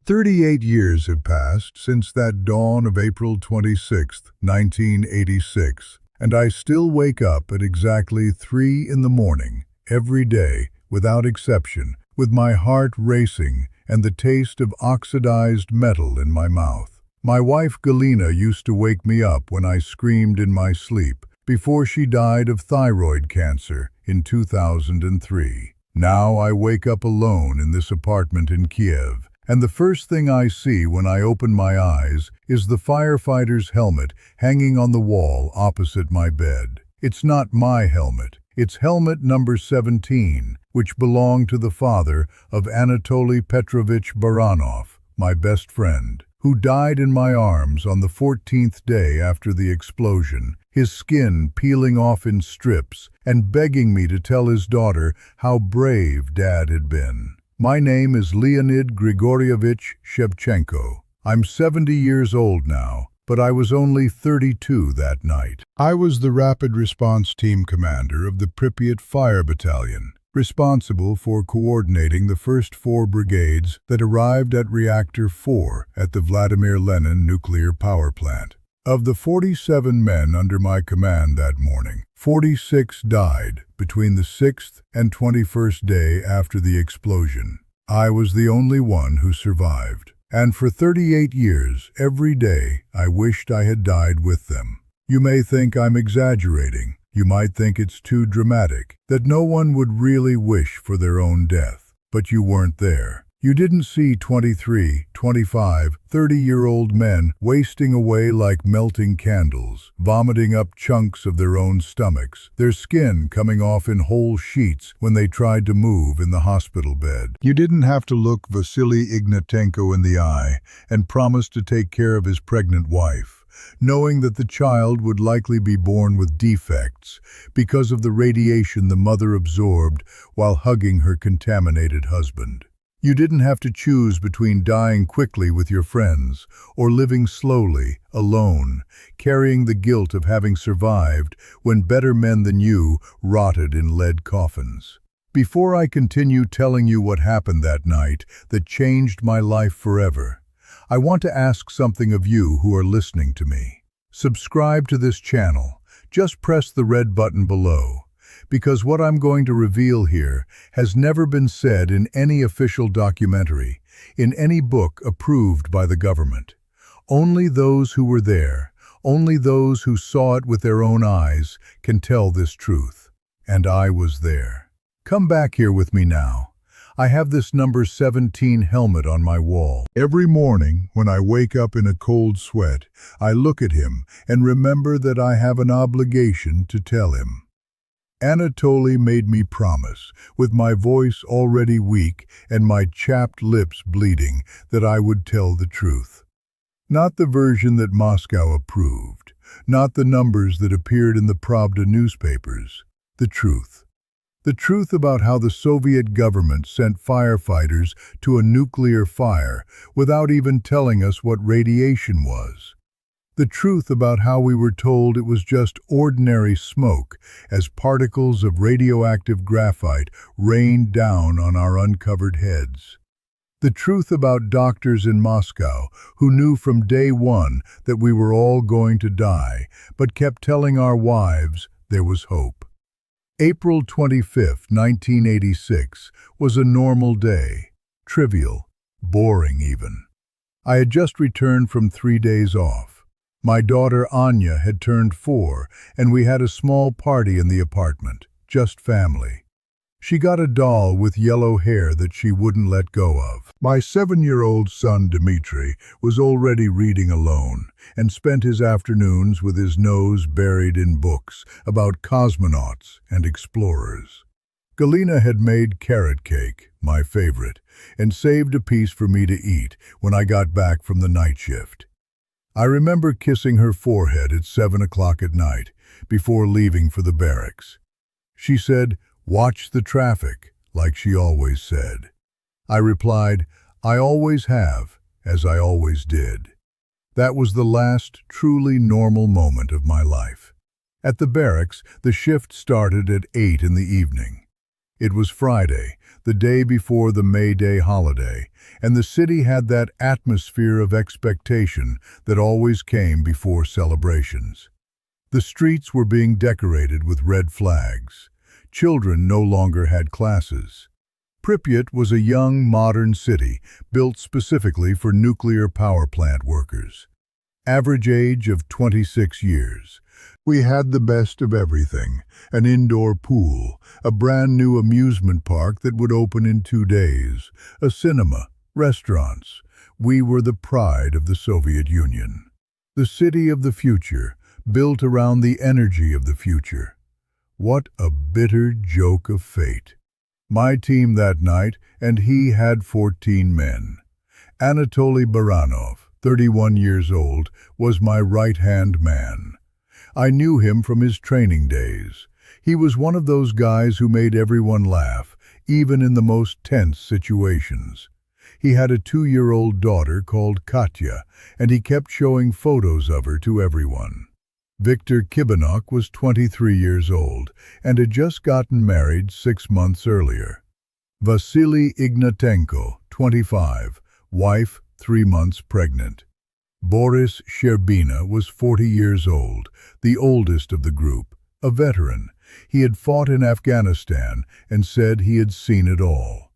38 years have passed since that dawn of April 26, 1986, and I still wake up at exactly 3 in the morning, every day, without exception, with my heart racing and the taste of oxidized metal in my mouth. My wife Galina used to wake me up when I screamed in my sleep, before she died of thyroid cancer in 2003. Now I wake up alone in this apartment in Kiev, and the first thing I see when I open my eyes is the firefighter's helmet hanging on the wall opposite my bed. It's not my helmet. It's helmet number 17, which belonged to the father of Anatoly Petrovich Baranov, my best friend, who died in my arms on the 14th day after the explosion, his skin peeling off in strips and begging me to tell his daughter how brave Dad had been. My name is Leonid Grigorievich Shevchenko. I'm 70 years old now, but I was only 32 that night. I was the Rapid Response Team commander of the Pripyat Fire Battalion, responsible for coordinating the first 4 brigades that arrived at Reactor 4 at the Vladimir Lenin nuclear power plant. Of the 47 men under my command that morning, 46 died between the 6th and 21st day after the explosion. I was the only one who survived, and for 38 years, every day, I wished I had died with them. You may think I'm exaggerating. You might think it's too dramatic, that no one would really wish for their own death. But you weren't there. You didn't see 23, 25, 30-year-old men wasting away like melting candles, vomiting up chunks of their own stomachs, their skin coming off in whole sheets when they tried to move in the hospital bed. You didn't have to look Vasily Ignatenko in the eye and promise to take care of his pregnant wife, knowing that the child would likely be born with defects because of the radiation the mother absorbed while hugging her contaminated husband. You didn't have to choose between dying quickly with your friends or living slowly, alone, carrying the guilt of having survived when better men than you rotted in lead coffins. Before I continue telling you what happened that night that changed my life forever, I want to ask something of you who are listening to me. Subscribe to this channel. Just press the red button below, because what I'm going to reveal here has never been said in any official documentary, in any book approved by the government. Only those who were there, only those who saw it with their own eyes can tell this truth. And I was there. Come back here with me now. I have this number 17 helmet on my wall. Every morning, when I wake up in a cold sweat, I look at him and remember that I have an obligation to tell him. Anatoly made me promise, with my voice already weak and my chapped lips bleeding, that I would tell the truth. Not the version that Moscow approved, not the numbers that appeared in the Pravda newspapers. The truth. The truth about how the Soviet government sent firefighters to a nuclear fire without even telling us what radiation was. The truth about how we were told it was just ordinary smoke as particles of radioactive graphite rained down on our uncovered heads. The truth about doctors in Moscow who knew from day one that we were all going to die, but kept telling our wives there was hope. April 25, 1986 was a normal day, trivial, boring even. I had just returned from 3 days off. My daughter Anya had turned 4, and we had a small party in the apartment, just family. She got a doll with yellow hair that she wouldn't let go of. My 7-year-old son Dmitri was already reading alone and spent his afternoons with his nose buried in books about cosmonauts and explorers. Galina had made carrot cake, my favorite, and saved a piece for me to eat when I got back from the night shift. I remember kissing her forehead at 7 o'clock at night, before leaving for the barracks. She said, "Watch the traffic," like she always said. I replied, "I always have, as I always did." That was the last truly normal moment of my life. At the barracks, the shift started at 8 in the evening. It was Friday, the day before the May Day holiday, and the city had that atmosphere of expectation that always came before celebrations. The streets were being decorated with red flags. Children no longer had classes. Pripyat was a young, modern city built specifically for nuclear power plant workers. Average age of 26 years. We had the best of everything: an indoor pool, a brand new amusement park that would open in 2 days, a cinema, restaurants. We were the pride of the Soviet Union. The city of the future, built around the energy of the future. What a bitter joke of fate. My team that night, and he had 14 men. Anatoly Baranov, 31 years old, was my right-hand man. I knew him from his training days. He was one of those guys who made everyone laugh, even in the most tense situations. He had a 2-year-old daughter called Katya, and he kept showing photos of her to everyone. Viktor Kibanok was 23 years old and had just gotten married 6 months earlier. Vasily Ignatenko, 25, wife 3 months pregnant. Boris Sherbina was 40 years old, the oldest of the group, a veteran. He had fought in Afghanistan and said he had seen it all.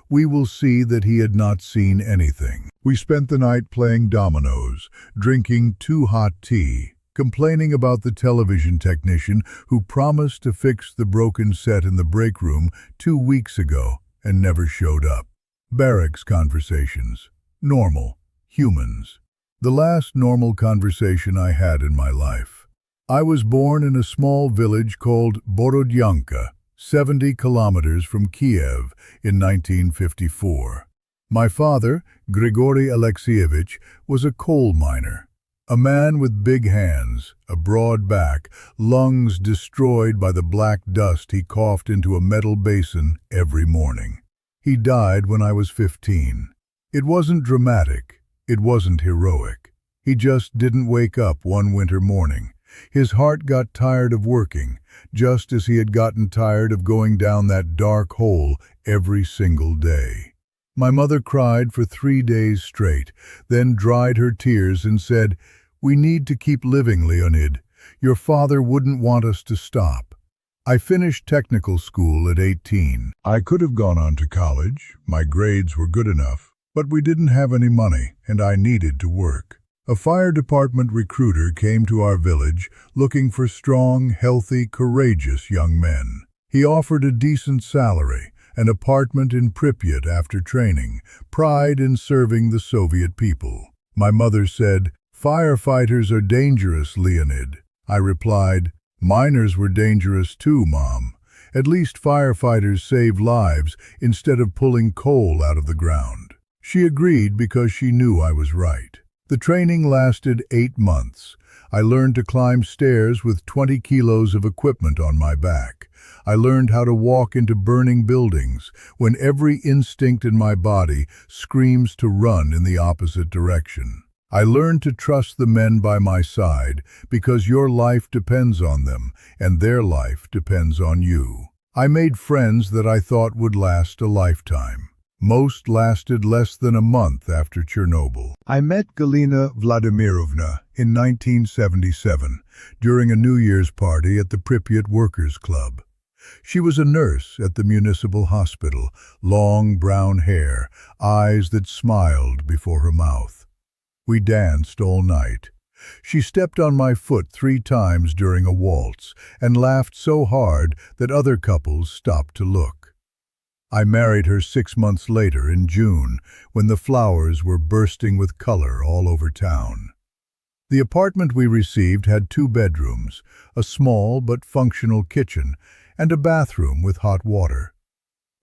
We will see that he had not seen anything. We spent the night playing dominoes, drinking too hot tea, complaining about the television technician who promised to fix the broken set in the break room 2 weeks ago and never showed up. Barracks conversations. Normal. Humans. The last normal conversation I had in my life. I was born in a small village called Borodyanka, 70 kilometers from Kiev, in 1954. My father, Grigory Alexeyevich, was a coal miner. A man with big hands, a broad back, lungs destroyed by the black dust he coughed into a metal basin every morning. He died when I was 15. It wasn't dramatic. It wasn't heroic. He just didn't wake up one winter morning. His heart got tired of working, just as he had gotten tired of going down that dark hole every single day. My mother cried for 3 days straight, then dried her tears and said, "We need to keep living, Leonid. Your father wouldn't want us to stop." I finished technical school at 18. I could have gone on to college. My grades were good enough. But we didn't have any money, and I needed to work. A fire department recruiter came to our village looking for strong, healthy, courageous young men. He offered a decent salary, an apartment in Pripyat after training, pride in serving the Soviet people. My mother said, "Firefighters are dangerous, Leonid." I replied, "Miners were dangerous too, Mom. At least firefighters save lives instead of pulling coal out of the ground." She agreed because she knew I was right. The training lasted 8 months. I learned to climb stairs with 20 kilos of equipment on my back. I learned how to walk into burning buildings when every instinct in my body screams to run in the opposite direction. I learned to trust the men by my side because your life depends on them and their life depends on you. I made friends that I thought would last a lifetime. Most lasted less than a month after Chernobyl. I met Galina Vladimirovna in 1977 during a New Year's party at the Pripyat Workers' Club. She was a nurse at the municipal hospital, long brown hair, eyes that smiled before her mouth. We danced all night. She stepped on my foot 3 times during a waltz and laughed so hard that other couples stopped to look. I married her 6 months later in June, when the flowers were bursting with color all over town. The apartment we received had 2 bedrooms, a small but functional kitchen, and a bathroom with hot water.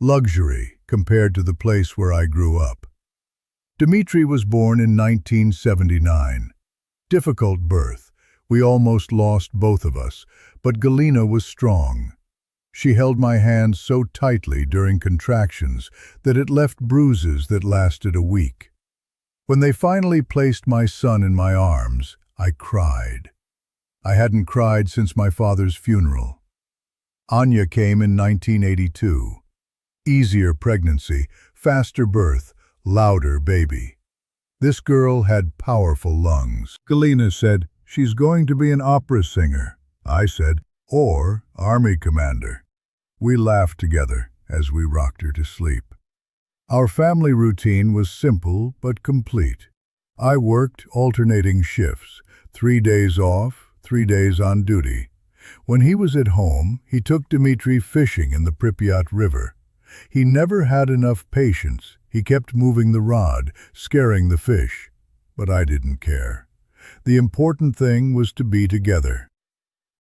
Luxury compared to the place where I grew up. Dmitri was born in 1979. Difficult birth. We almost lost both of us, but Galina was strong. She held my hand so tightly during contractions that it left bruises that lasted a week. When they finally placed my son in my arms, I cried. I hadn't cried since my father's funeral. Anya came in 1982. Easier pregnancy, faster birth, louder baby. This girl had powerful lungs. Galina said, "She's going to be an opera singer." I said, "Or army commander." We laughed together as we rocked her to sleep. Our family routine was simple but complete. I worked alternating shifts, 3 days off, 3 days on duty. When he was at home, he took Dmitri fishing in the Pripyat River. He never had enough patience. He kept moving the rod, scaring the fish. But I didn't care. The important thing was to be together.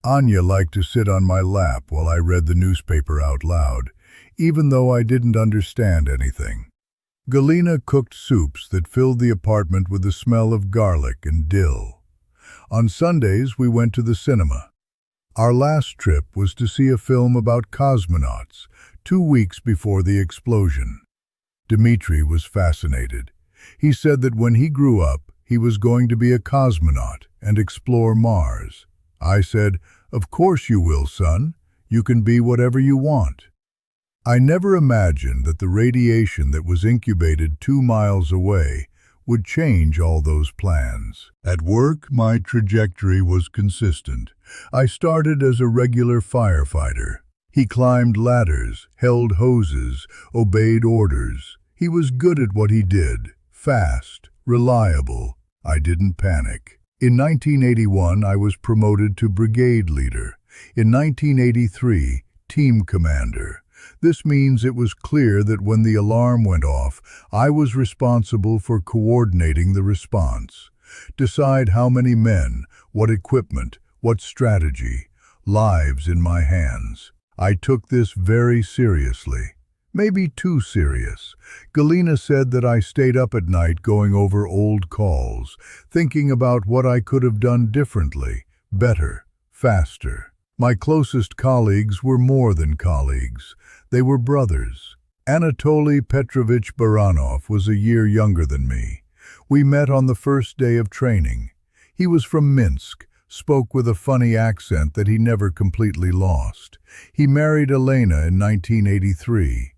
Anya liked to sit on my lap while I read the newspaper out loud, even though I didn't understand anything. Galina cooked soups that filled the apartment with the smell of garlic and dill. On Sundays, we went to the cinema. Our last trip was to see a film about cosmonauts, 2 weeks before the explosion. Dmitri was fascinated. He said that when he grew up, he was going to be a cosmonaut and explore Mars. I said, "Of course you will, son. You can be whatever you want." I never imagined that the radiation that was incubated 2 miles away would change all those plans. At work, my trajectory was consistent. I started as a regular firefighter. He climbed ladders, held hoses, obeyed orders. He was good at what he did, fast, reliable. I didn't panic. In 1981, I was promoted to brigade leader. In 1983, team commander. This means it was clear that when the alarm went off, I was responsible for coordinating the response. Decide how many men, what equipment, what strategy, lives in my hands. I took this very seriously. Maybe too serious. Galina said that I stayed up at night going over old calls, thinking about what I could have done differently, better, faster. My closest colleagues were more than colleagues. They were brothers. Anatoly Petrovich Baranov was a year younger than me. We met on the first day of training. He was from Minsk, spoke with a funny accent that he never completely lost. He married Elena in 1983.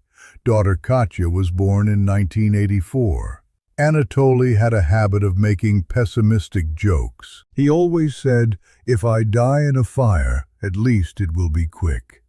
Daughter Katya was born in 1984. Anatoly had a habit of making pessimistic jokes. He always said, "If I die in a fire, at least it will be quick."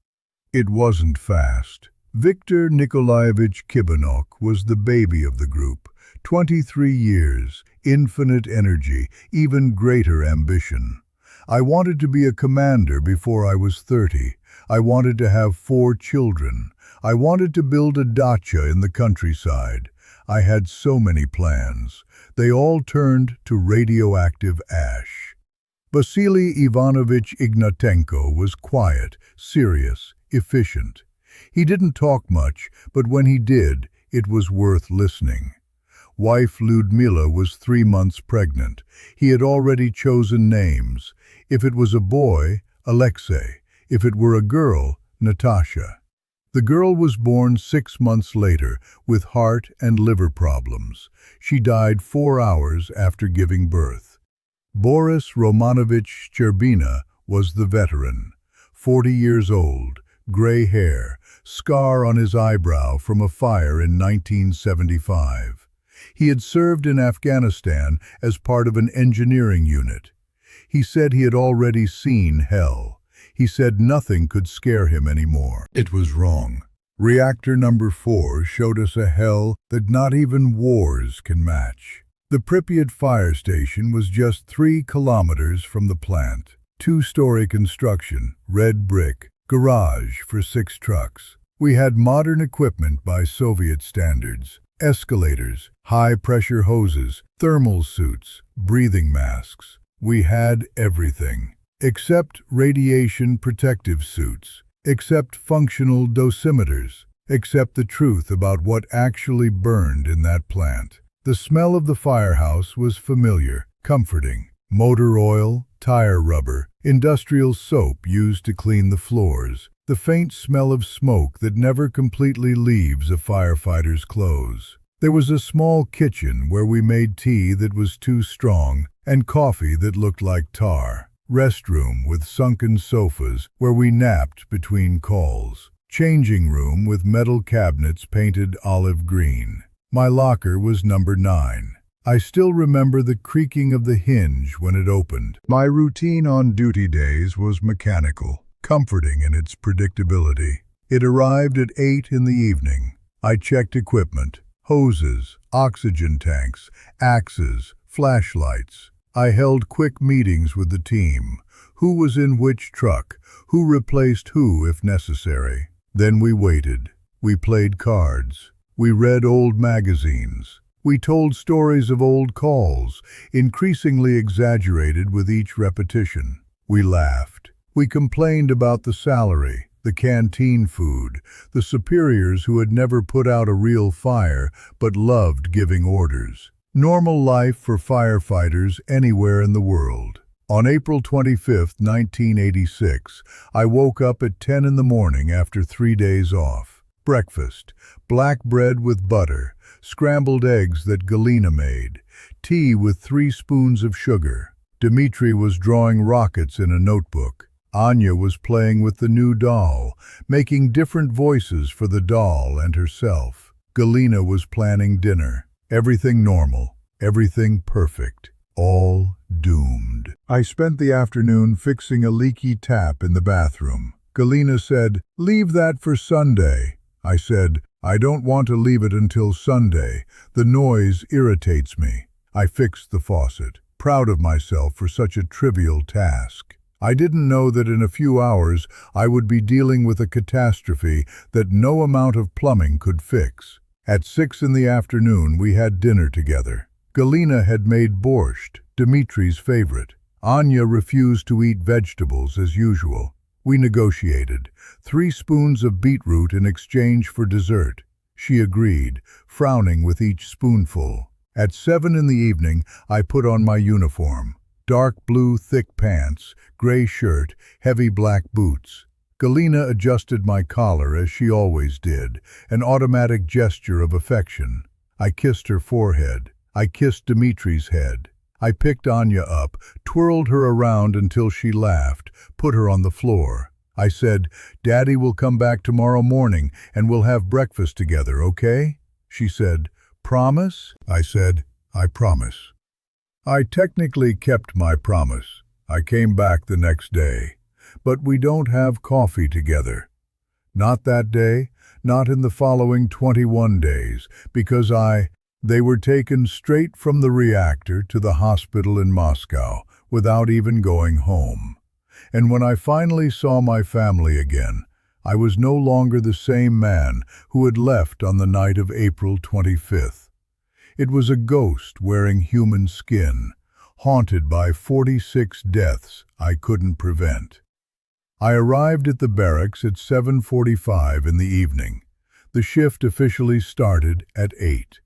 It wasn't fast. Viktor Nikolaevich Kibanok was the baby of the group. 23 years, infinite energy, even greater ambition. I wanted to be a commander before I was 30. I wanted to have 4 children. I wanted to build a dacha in the countryside. I had so many plans. They all turned to radioactive ash. Vasily Ivanovich Ignatenko was quiet, serious, efficient. He didn't talk much, but when he did, it was worth listening. Wife Ludmila was 3 months pregnant. He had already chosen names. If it was a boy, Alexei. If it were a girl, Natasha. The girl was born 6 months later with heart and liver problems. She died 4 hours after giving birth. Boris Romanovich Sherbina was the veteran. 40 years old, gray hair, scar on his eyebrow from a fire in 1975. He had served in Afghanistan as part of an engineering unit. He said he had already seen hell. He said nothing could scare him anymore. It was wrong. Reactor number 4 showed us a hell that not even wars can match. The Pripyat fire station was just 3 kilometers from the plant. 2-story construction, red brick, garage for 6 trucks. We had modern equipment by Soviet standards. Escalators, high-pressure hoses, thermal suits, breathing masks. We had everything. Except radiation protective suits, except functional dosimeters, except the truth about what actually burned in that plant. The smell of the firehouse was familiar, comforting. Motor oil, tire rubber, industrial soap used to clean the floors. The faint smell of smoke that never completely leaves a firefighter's clothes. There was a small kitchen where we made tea that was too strong and coffee that looked like tar. Restroom with sunken sofas where we napped between calls. changing room with metal cabinets painted olive green. My locker was number 9. I still remember the creaking of the hinge when it opened. My routine on duty days was mechanical, comforting in its predictability. It arrived at 8 in the evening. I checked equipment, hoses, oxygen tanks, axes, flashlights. I held quick meetings with the team. Who was in which truck? Who replaced who if necessary? Then we waited. We played cards. We read old magazines. We told stories of old calls, increasingly exaggerated with each repetition. We laughed. We complained about the salary, the canteen food, the superiors who had never put out a real fire but loved giving orders. Normal life for firefighters anywhere in the world. On April 25, 1986, I woke up at 10 in the morning after 3 days off. Breakfast, black bread with butter, scrambled eggs that Galina made, tea with 3 spoons of sugar. Dmitri was drawing rockets in a notebook. Anya was playing with the new doll, making different voices for the doll and herself. Galina was planning dinner. Everything normal, everything perfect, all doomed. I spent the afternoon fixing a leaky tap in the bathroom. Galina said, "Leave that for Sunday." I said, "I don't want to leave it until Sunday. The noise irritates me." I fixed the faucet, proud of myself for such a trivial task. I didn't know that in a few hours I would be dealing with a catastrophe that no amount of plumbing could fix. At 6 in the afternoon we had dinner together. Galina had made borscht, Dmitri's favorite. Anya refused to eat vegetables as usual. We negotiated. 3 spoons of beetroot in exchange for dessert. She agreed, frowning with each spoonful. At 7 in the evening, I put on my uniform. Dark blue thick pants, gray shirt, heavy black boots. Galina adjusted my collar as she always did, an automatic gesture of affection. I kissed her forehead. I kissed Dmitri's head. I picked Anya up, twirled her around until she laughed, put her on the floor. I said, "Daddy will come back tomorrow morning and we'll have breakfast together, okay?" She said, "Promise?" I said, "I promise." I technically kept my promise. I came back the next day. But we don't have coffee together. Not that day, not in the following 21 days, because they were taken straight from the reactor to the hospital in Moscow without even going home. And when I finally saw my family again, I was no longer the same man who had left on the night of April 25th. It was a ghost wearing human skin, haunted by 46 deaths I couldn't prevent. I arrived at the barracks at 7:45 in the evening. The shift officially started at 8.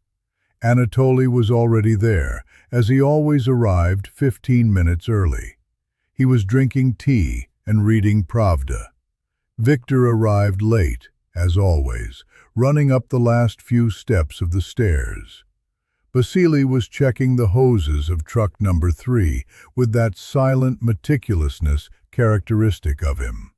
Anatoly was already there, as he always arrived 15 minutes early. He was drinking tea and reading Pravda. Victor arrived late, as always, running up the last few steps of the stairs. Vasily was checking the hoses of truck number 3 with that silent meticulousness characteristic of him.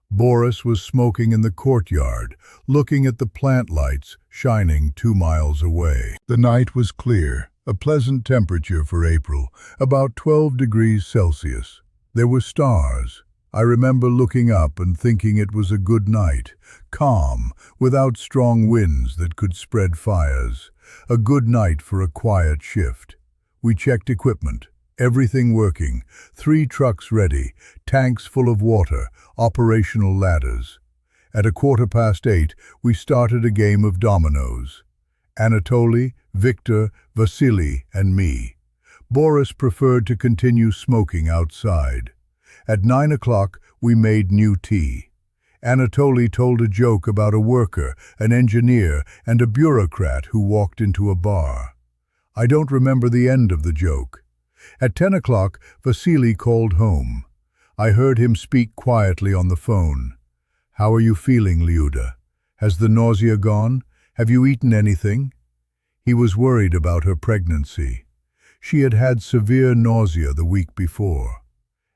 Boris was smoking in the courtyard, looking at the plant lights shining 2 miles away. The night was clear, a pleasant temperature for April, about 12 degrees Celsius. There were stars. I remember looking up and thinking it was a good night, calm, without strong winds that could spread fires. A good night for a quiet shift. We checked equipment. Everything working, 3 trucks ready, tanks full of water, operational ladders. At 8:15, we started a game of dominoes. Anatoly, Victor, Vasily, and me. Boris preferred to continue smoking outside. At 9 o'clock, we made new tea. Anatoly told a joke about a worker, an engineer, and a bureaucrat who walked into a bar. I don't remember the end of the joke. At 10 o'clock, Vasily called home. I heard him speak quietly on the phone. "How are you feeling, Lyuda? Has the nausea gone? Have you eaten anything?" He was worried about her pregnancy. She had had severe nausea the week before.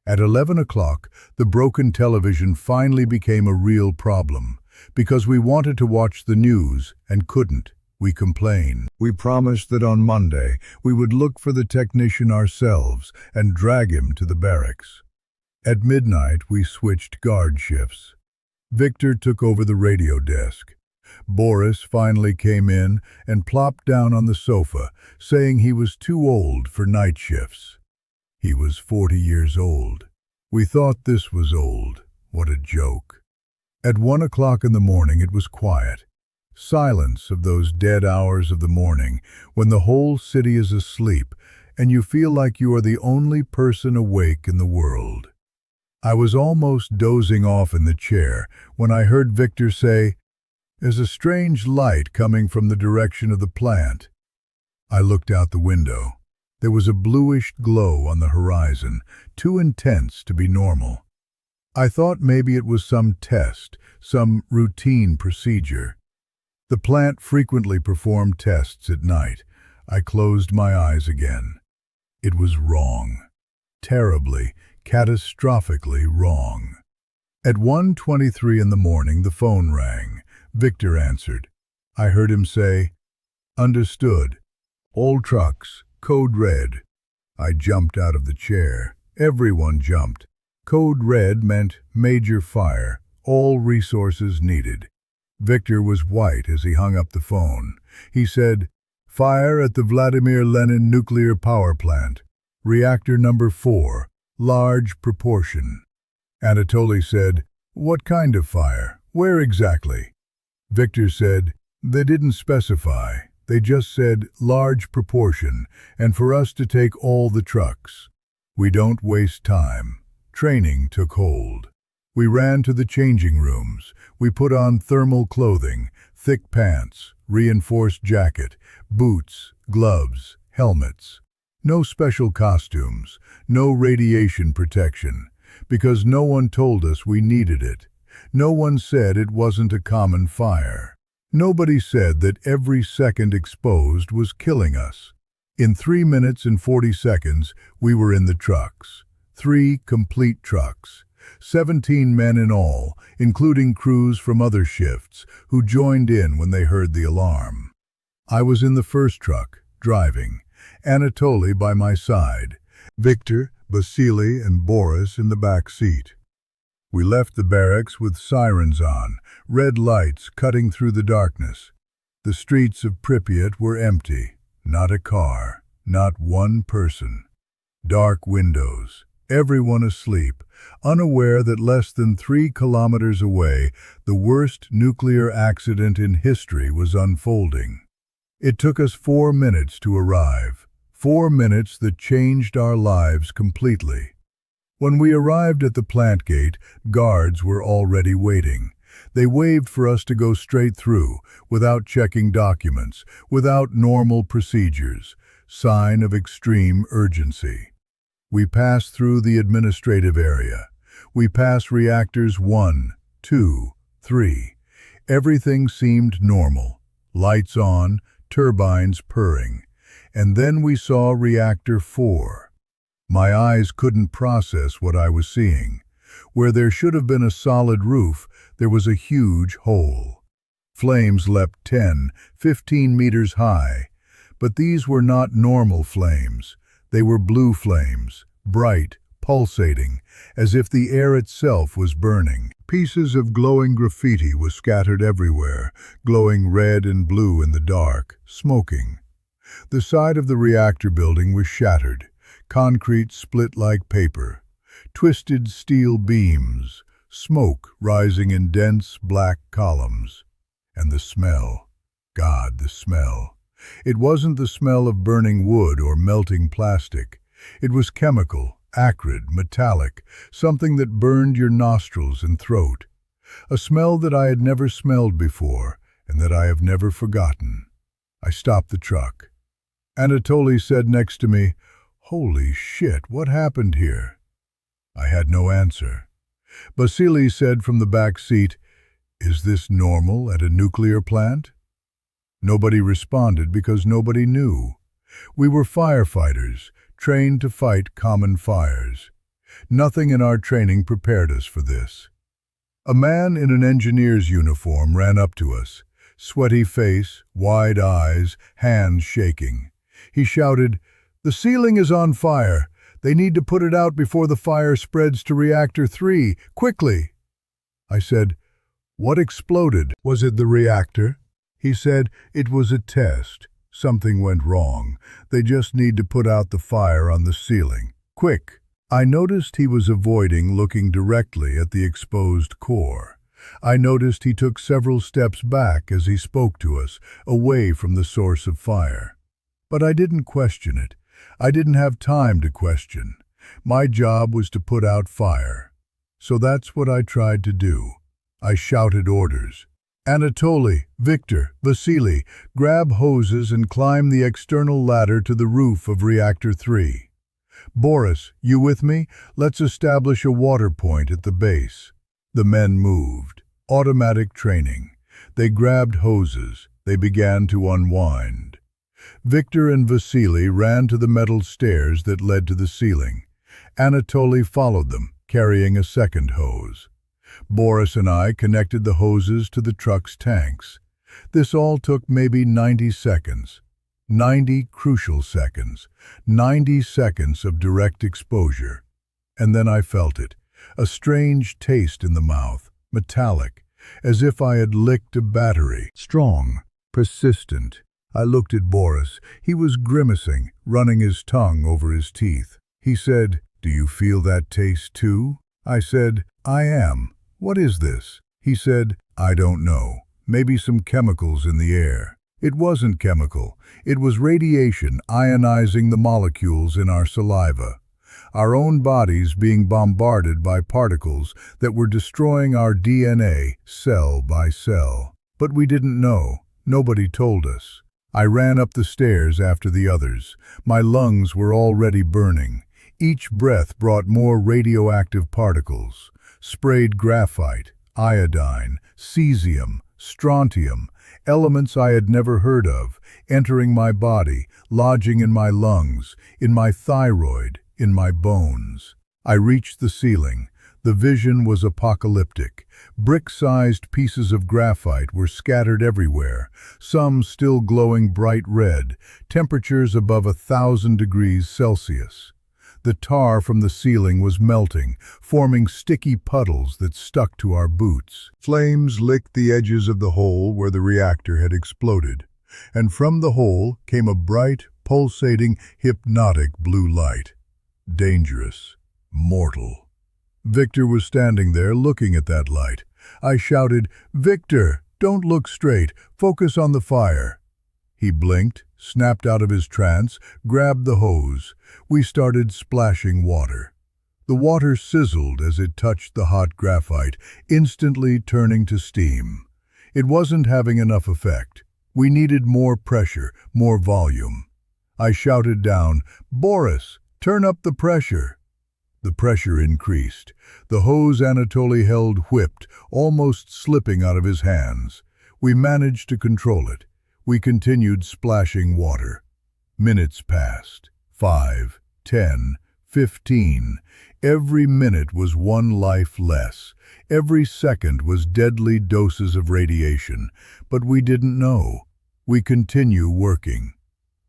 At 11 o'clock, the broken television finally became a real problem. Because we wanted to watch the news and couldn't. We complained. We promised that on Monday we would look for the technician ourselves and drag him to the barracks. At midnight we switched guard shifts. Victor took over the radio desk. Boris finally came in and plopped down on the sofa, saying he was too old for night shifts. He was 40 years old. We thought this was old. What a joke. At 1 o'clock in the morning it was quiet. Silence of those dead hours of the morning when the whole city is asleep and you feel like you are the only person awake in the world. I was almost dozing off in the chair when I heard Victor say, "There's a strange light coming from the direction of the plant." I looked out the window. There was a bluish glow on the horizon, too intense to be normal. I thought maybe it was some test, some routine procedure. The plant frequently performed tests at night. I closed my eyes again. It was wrong. Terribly, catastrophically wrong. At 1:23 in the morning, the phone rang. Victor answered. I heard him say, "Understood. All trucks, code red." I jumped out of the chair. Everyone jumped. Code red meant major fire, all resources needed. Victor was white as he hung up the phone. He said, "Fire at the Vladimir Lenin nuclear power plant. Reactor number 4, large proportion." Anatoly said, "What kind of fire? Where exactly?" Victor said, "They didn't specify. They just said large proportion, and for us to take all the trucks. We don't waste time." Training took hold. We ran to the changing rooms. We put on thermal clothing, thick pants, reinforced jacket, boots, gloves, helmets. No special costumes, no radiation protection, because no one told us we needed it. No one said it wasn't a common fire. Nobody said that every second exposed was killing us. In 3 minutes and 40 seconds, we were in the trucks. 3 complete trucks. 17 men in all, including crews from other shifts, who joined in when they heard the alarm. I was in the first truck, driving. Anatoly by my side. Victor, Vasily, and Boris in the back seat. We left the barracks with sirens on, red lights cutting through the darkness. The streets of Pripyat were empty. Not a car, not one person. Dark windows. Everyone asleep, unaware that less than 3 kilometers away, the worst nuclear accident in history was unfolding. It took us 4 minutes to arrive, 4 minutes that changed our lives completely. When we arrived at the plant gate, guards were already waiting. They waved for us to go straight through, without checking documents, without normal procedures, sign of extreme urgency. We passed through the administrative area. We passed reactors 1, 2, 3. Everything seemed normal. Lights on, turbines purring. And then we saw reactor 4. My eyes couldn't process what I was seeing. Where there should have been a solid roof, there was a huge hole. Flames leapt 10, 15 meters high. But these were not normal flames. They were blue flames, bright, pulsating, as if the air itself was burning. Pieces of glowing graffiti were scattered everywhere, glowing red and blue in the dark, smoking. The side of the reactor building was shattered, concrete split like paper, twisted steel beams, smoke rising in dense black columns. And the smell. God, the smell. It wasn't the smell of burning wood or melting plastic. It was chemical, acrid, metallic, something that burned your nostrils and throat. A smell that I had never smelled before and that I have never forgotten. I stopped the truck. Anatoly said next to me, "Holy shit, what happened here?" I had no answer. Vasily said from the back seat, "Is this normal at a nuclear plant?" Nobody responded because nobody knew. We were firefighters, trained to fight common fires. Nothing in our training prepared us for this. A man in an engineer's uniform ran up to us, sweaty face, wide eyes, hands shaking. He shouted, "The ceiling is on fire. They need to put it out before the fire spreads to reactor 3, quickly." I said, "What exploded? Was it the reactor?" He said, "It was a test. Something went wrong. They just need to put out the fire on the ceiling. Quick." I noticed he was avoiding looking directly at the exposed core. I noticed he took several steps back as he spoke to us, away from the source of fire. But I didn't question it. I didn't have time to question. My job was to put out fire. So that's what I tried to do. I shouted orders. "Anatoly, Victor, Vasily, grab hoses and climb the external ladder to the roof of reactor 3. Boris, you with me? Let's establish a water point at the base." The men moved. Automatic training. They grabbed hoses. They began to unwind. Victor and Vasily ran to the metal stairs that led to the ceiling. Anatoly followed them, carrying a second hose. Boris and I connected the hoses to the truck's tanks. This all took maybe 90 seconds. 90 crucial seconds. 90 seconds of direct exposure. And then I felt it. A strange taste in the mouth, metallic, as if I had licked a battery. Strong, persistent. I looked at Boris. He was grimacing, running his tongue over his teeth. He said, "Do you feel that taste too?" I said, "I am. What is this?" He said, "I don't know. Maybe some chemicals in the air." It wasn't chemical. It was radiation ionizing the molecules in our saliva. Our own bodies being bombarded by particles that were destroying our DNA cell by cell. But we didn't know. Nobody told us. I ran up the stairs after the others. My lungs were already burning. Each breath brought more radioactive particles. Sprayed graphite, iodine, cesium, strontium, elements I had never heard of, entering my body, lodging in my lungs, in my thyroid, in my bones. I reached the ceiling. The vision was apocalyptic. Brick-sized pieces of graphite were scattered everywhere, some still glowing bright red, temperatures above 1,000 degrees Celsius. The tar from the ceiling was melting, forming sticky puddles that stuck to our boots. Flames licked the edges of the hole where the reactor had exploded, and from the hole came a bright, pulsating, hypnotic blue light. Dangerous, mortal. Victor was standing there looking at that light. I shouted, "Victor, don't look straight. Focus on the fire." He blinked, snapped out of his trance, grabbed the hose. We started splashing water. The water sizzled as it touched the hot graphite, instantly turning to steam. It wasn't having enough effect. We needed more pressure, more volume. I shouted down, "Boris, turn up the pressure." The pressure increased. The hose Anatoly held whipped, almost slipping out of his hands. We managed to control it. We continued splashing water. Minutes passed. 5, 10, 15. Every minute was one life less. Every second was deadly doses of radiation. But we didn't know. We continue working.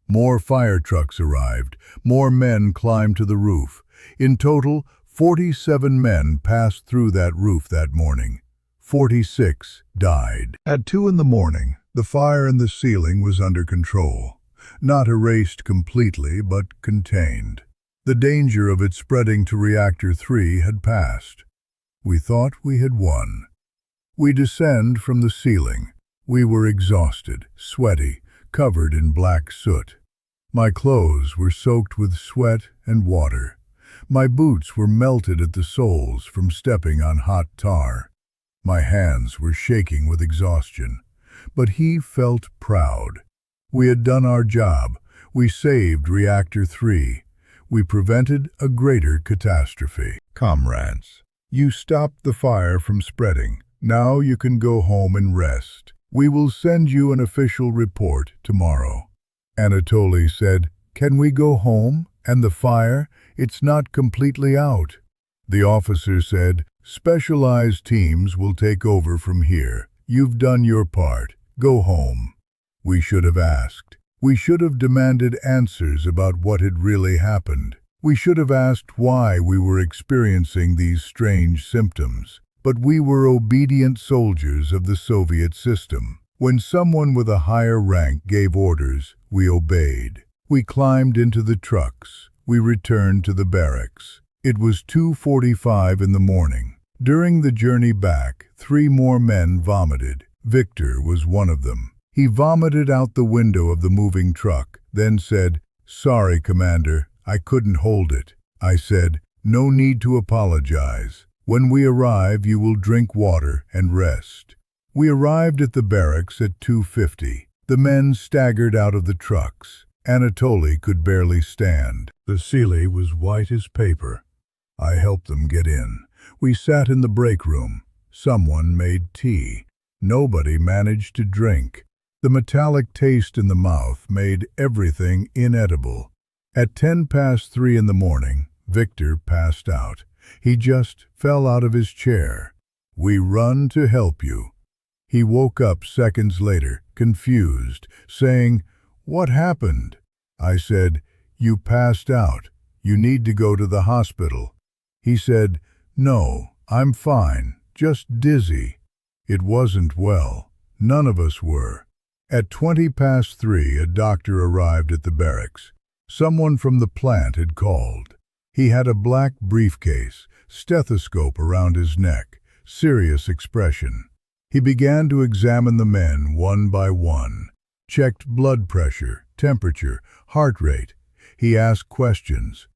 More fire trucks arrived. More men climbed to the roof. In total, 47 men passed through that roof that morning. 46 died. At 2 in the morning, the fire in the ceiling was under control. Not erased completely, but contained. The danger of it spreading to reactor 3 had passed. We thought we had won. We descend from the ceiling. We were exhausted, sweaty, covered in black soot. My clothes were soaked with sweat and water. My boots were melted at the soles from stepping on hot tar. My hands were shaking with exhaustion. But he felt proud. We had done our job. We saved reactor 3. We prevented a greater catastrophe. Comrades, you stopped the fire from spreading. Now you can go home and rest. We will send you an official report tomorrow. Anatoly said, "Can we go home? And the fire? It's not completely out." The officer said, Specialized teams will take over from here. You've done your part. Go home." We should have asked. We should have demanded answers about what had really happened. We should have asked why we were experiencing these strange symptoms. But we were obedient soldiers of the Soviet system. When someone with a higher rank gave orders, we obeyed. We climbed into the trucks. We returned to the barracks. It was 2:45 in the morning. During the journey back, 3 more men vomited. Victor was one of them. He vomited out the window of the moving truck, then said, "Sorry, Commander, I couldn't hold it." I said, "No need to apologize. When we arrive, you will drink water and rest." We arrived at the barracks at 2:50. The men staggered out of the trucks. Anatoly could barely stand. The ceiling was white as paper. I helped them get in. We sat in the break room. Someone made tea. Nobody managed to drink. The metallic taste in the mouth made everything inedible. At 3:10 in the morning, Victor passed out. He just fell out of his chair. "We run to help you." He woke up seconds later, confused, saying, "What happened?" I said, "You passed out. You need to go to the hospital." He said, "No, I'm fine, just dizzy." It wasn't well. None of us were. At 3:20, a doctor arrived at the barracks. Someone from the plant had called. He had a black briefcase, stethoscope around his neck, serious expression. He began to examine the men one by one, checked blood pressure, temperature, heart rate. He asked questions.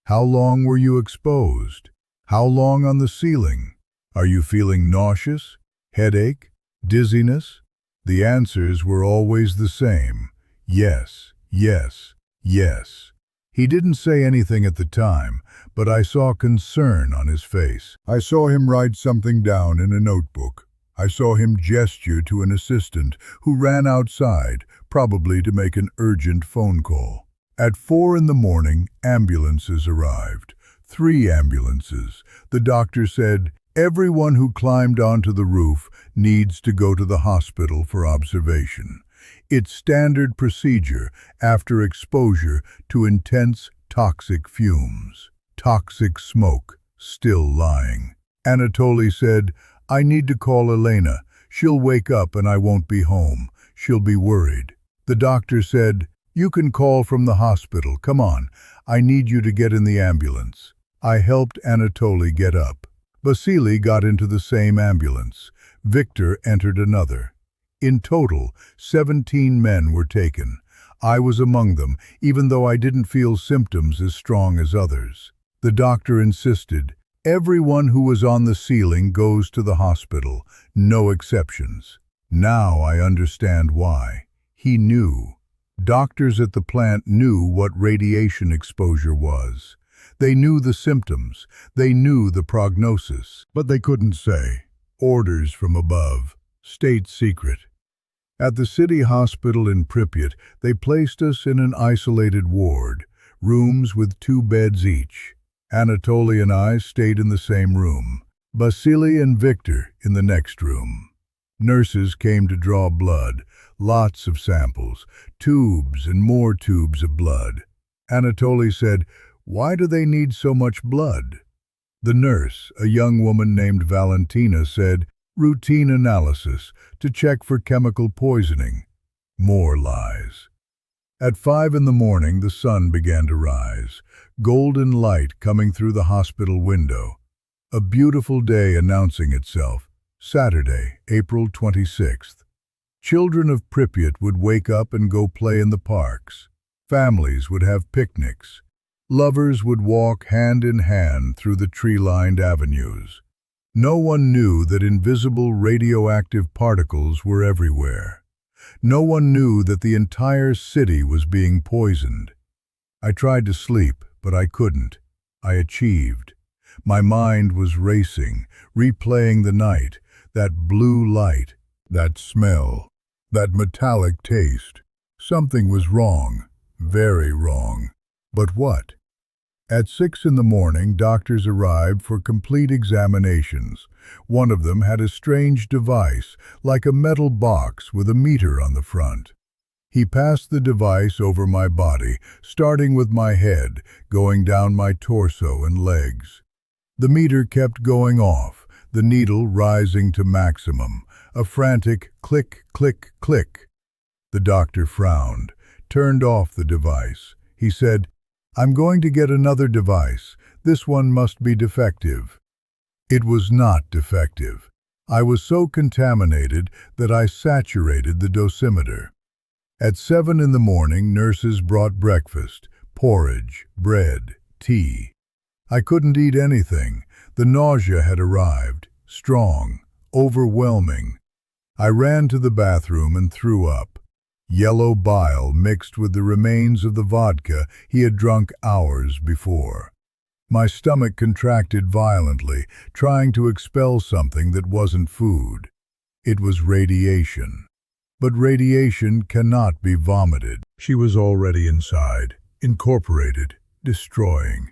"How long were you exposed? How long on the ceiling? Are you feeling nauseous? Headache? Dizziness?" The answers were always the same. Yes, yes, yes. He didn't say anything at the time, but I saw concern on his face. I saw him write something down in a notebook. I saw him gesture to an assistant who ran outside, probably to make an urgent phone call. At 4 in the morning, ambulances arrived. 3 ambulances. The doctor said, "Everyone who climbed onto the roof needs to go to the hospital for observation. It's standard procedure after exposure to intense toxic fumes. Toxic smoke, still lying." Anatoly said, "I need to call Elena. She'll wake up and I won't be home. She'll be worried." The doctor said, "You can call from the hospital. Come on, I need you to get in the ambulance." I helped Anatoly get up. Vasily got into the same ambulance. Victor entered another. In total, 17 men were taken. I was among them, even though I didn't feel symptoms as strong as others. The doctor insisted, "Everyone who was on the ceiling goes to the hospital, no exceptions." Now I understand why. He knew. Doctors at the plant knew what radiation exposure was. They knew the symptoms. They knew the prognosis. But they couldn't say. Orders from above. State secret. At the city hospital in Pripyat, they placed us in an isolated ward, rooms with 2 beds each. Anatoly and I stayed in the same room. Vasily and Victor in the next room. Nurses came to draw blood, lots of samples, tubes and more tubes of blood. Anatoly said, "Why do they need so much blood?" The nurse, a young woman named Valentina, said, "Routine analysis to check for chemical poisoning." More lies. At 5 in the morning, the sun began to rise, golden light coming through the hospital window. A beautiful day announcing itself. Saturday, April 26th. Children of Pripyat would wake up and go play in the parks. Families would have picnics. Lovers would walk hand in hand through the tree-lined avenues. No one knew that invisible radioactive particles were everywhere. No one knew that the entire city was being poisoned. I tried to sleep, but I couldn't. I achieved. My mind was racing, replaying the night, that blue light, that smell, that metallic taste. Something was wrong, very wrong. But what? At 6 in the morning, doctors arrived for complete examinations. One of them had a strange device, like a metal box with a meter on the front. He passed the device over my body, starting with my head, going down my torso and legs. The meter kept going off, the needle rising to maximum, a frantic click, click, click. The doctor frowned, turned off the device. He said, "I'm going to get another device. This one must be defective." It was not defective. I was so contaminated that I saturated the dosimeter. At 7 in the morning, nurses brought breakfast, porridge, bread, tea. I couldn't eat anything. The nausea had arrived, strong, overwhelming. I ran to the bathroom and threw up. Yellow bile mixed with the remains of the vodka he had drunk hours before. My stomach contracted violently, trying to expel something that wasn't food. It was radiation. But radiation cannot be vomited. She was already inside, incorporated, destroying.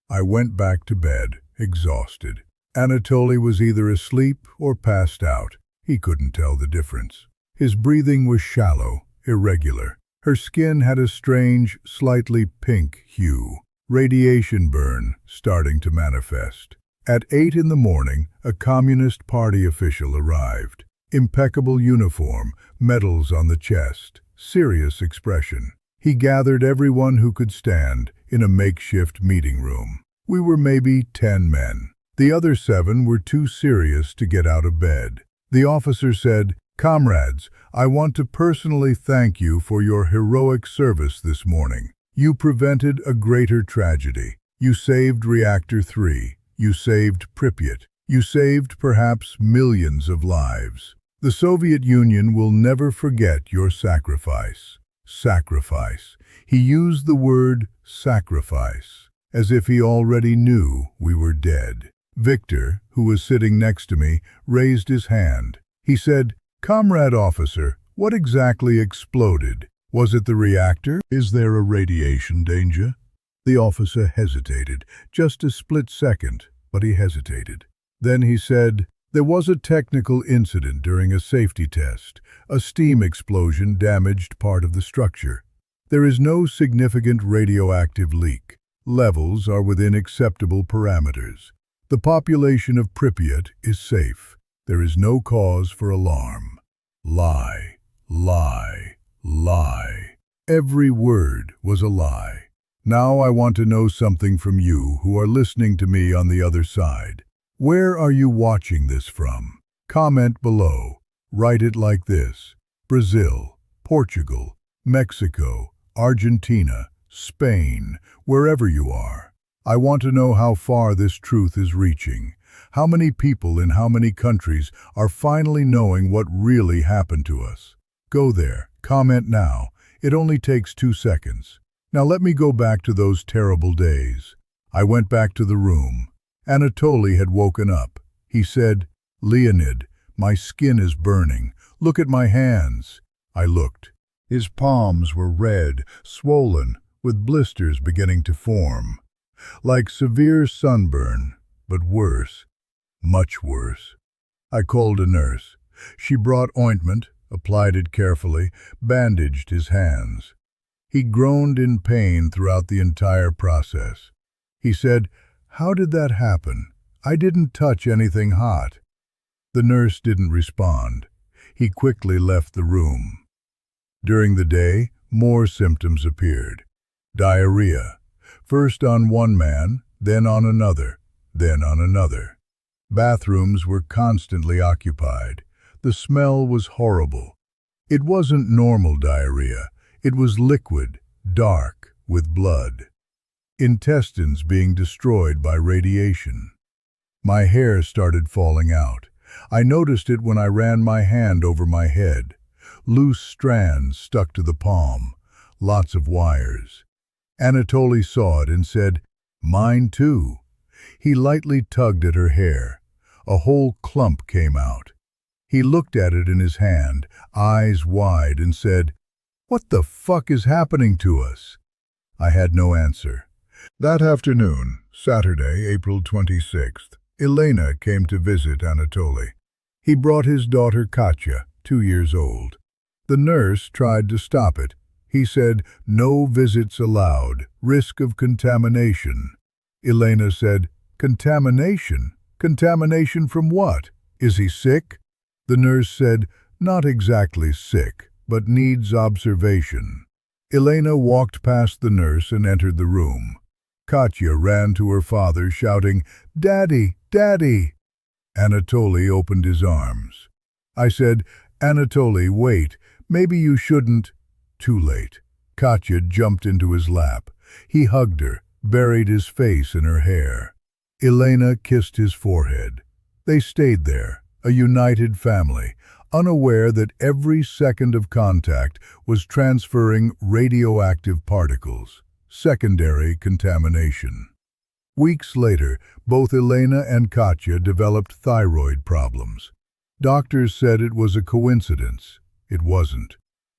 I went back to bed, exhausted. Anatoly was either asleep or passed out. He couldn't tell the difference. His breathing was shallow, irregular. Her skin had a strange, slightly pink hue. Radiation burn starting to manifest. At 8 in the morning, a Communist Party official arrived. Impeccable uniform, medals on the chest, serious expression. He gathered everyone who could stand in a makeshift meeting room. We were maybe 10 men. The other 7 were too serious to get out of bed. The officer said, "Comrades, I want to personally thank you for your heroic service this morning. You prevented a greater tragedy. You saved Reactor 3. You saved Pripyat. You saved perhaps millions of lives. The Soviet Union will never forget your sacrifice." Sacrifice. He used the word sacrifice, as if he already knew we were dead. Victor, who was sitting next to me, raised his hand. He said, "Comrade officer, what exactly exploded? Was it the reactor? Is there a radiation danger?" The officer hesitated, just a split second, but he hesitated. Then he said, "There was a technical incident during a safety test. A steam explosion damaged part of the structure. There is no significant radioactive leak. Levels are within acceptable parameters. The population of Pripyat is safe. There is no cause for alarm." Lie, lie, lie. Every word was a lie. Now I want to know something from you who are listening to me on the other side. Where are you watching this from? Comment below. Write it like this: Brazil, Portugal, Mexico, Argentina, Spain, wherever you are. I want to know how far this truth is reaching. How many people in how many countries are finally knowing what really happened to us? Go there, comment now. It only takes 2 seconds. Now let me go back to those terrible days. I went back to the room. Anatoly had woken up. He said, "Leonid, my skin is burning. Look at my hands." I looked. His palms were red, swollen, with blisters beginning to form. Like severe sunburn, but worse, much worse. I called a nurse. She brought ointment, applied it carefully, bandaged his hands. He groaned in pain throughout the entire process. He said, "How did that happen? I didn't touch anything hot." The nurse didn't respond. He quickly left the room. During the day, more symptoms appeared. Diarrhea, first on one man, then on another, then on another. Bathrooms were constantly occupied. The smell was horrible. It wasn't normal diarrhea. It was liquid, dark, with blood. Intestines being destroyed by radiation. My hair started falling out. I noticed it when I ran my hand over my head. Loose strands stuck to the palm, lots of wires. Anatoly saw it and said, "Mine too." He lightly tugged at her hair. A whole clump came out. He looked at it in his hand, eyes wide, and said, "What the fuck is happening to us?" I had no answer. That afternoon, Saturday, April 26th, Elena came to visit Anatoly. He brought his daughter Katya, 2 years old. The nurse tried to stop it. He said, "No visits allowed, risk of contamination." Elena said, "Contamination? Contamination from what? Is he sick?" The nurse said, "Not exactly sick, but needs observation." Elena walked past the nurse and entered the room. Katya ran to her father, shouting, "Daddy, Daddy!" Anatoly opened his arms. I said, "Anatoly, wait, maybe you shouldn't." Too late. Katya jumped into his lap. He hugged her, buried his face in her hair. Elena kissed his forehead. They stayed there, a united family, unaware that every second of contact was transferring radioactive particles, secondary contamination. Weeks later, both Elena and Katya developed thyroid problems. Doctors said it was a coincidence. It wasn't.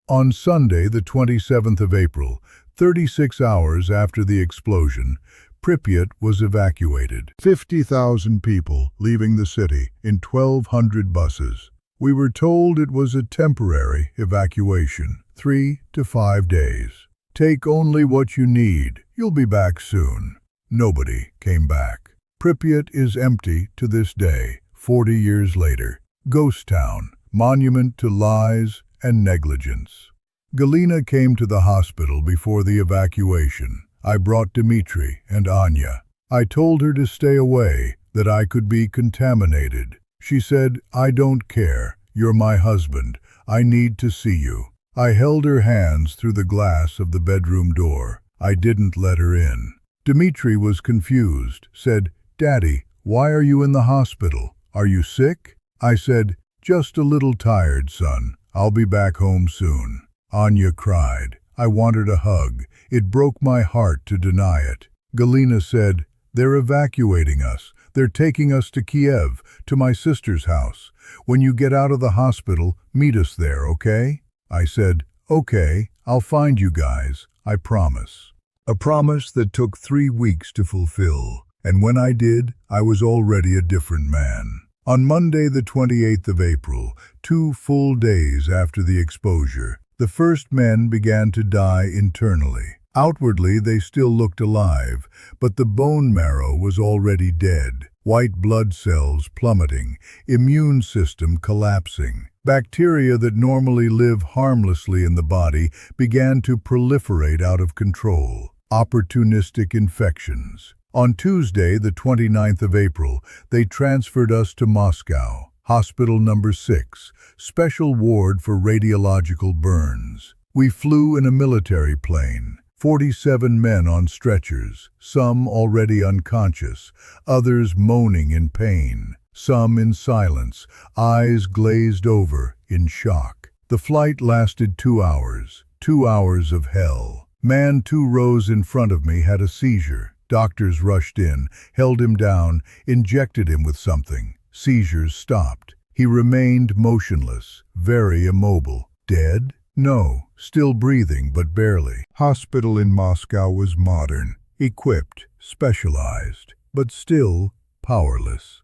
On Sunday, the 27th of April, 36 hours after the explosion, Pripyat was evacuated. 50,000 people leaving the city in 1,200 buses. We were told it was a temporary evacuation, 3 to 5 days. Take only what you need. You'll be back soon. Nobody came back. Pripyat is empty to this day, 40 years later. Ghost town, monument to lies and negligence. Galina came to the hospital before the evacuation. I brought Dmitri and Anya. I told her to stay away, that I could be contaminated. She said, "I don't care. You're my husband. I need to see you." I held her hands through the glass of the bedroom door. I didn't let her in. Dmitri was confused, said, "Daddy, why are you in the hospital? Are you sick?" I said, "Just a little tired, son. I'll be back home soon." Anya cried. I wanted a hug. It broke my heart to deny it. Galina said, "They're evacuating us. They're taking us to Kiev, to my sister's house. When you get out of the hospital, meet us there, okay?" I said, "Okay, I'll find you guys, I promise." A promise that took 3 weeks to fulfill. And when I did, I was already a different man. On Monday, the 28th of April, 2 full days after the exposure, the first men began to die internally. Outwardly, they still looked alive, but the bone marrow was already dead. White blood cells plummeting, immune system collapsing. Bacteria that normally live harmlessly in the body began to proliferate out of control. Opportunistic infections. On Tuesday, the 29th of April, they transferred us to Moscow, Hospital Number 6, Special Ward for Radiological Burns. We flew in a military plane, 47 men on stretchers, some already unconscious, others moaning in pain, some in silence, eyes glazed over, in shock. The flight lasted 2 hours, 2 hours of hell. Man 2 rows in front of me had a seizure. Doctors rushed in, held him down, injected him with something. Seizures stopped. He remained motionless, very immobile. Dead? No, still breathing, but barely. Hospital in Moscow was modern, equipped, specialized, but still powerless.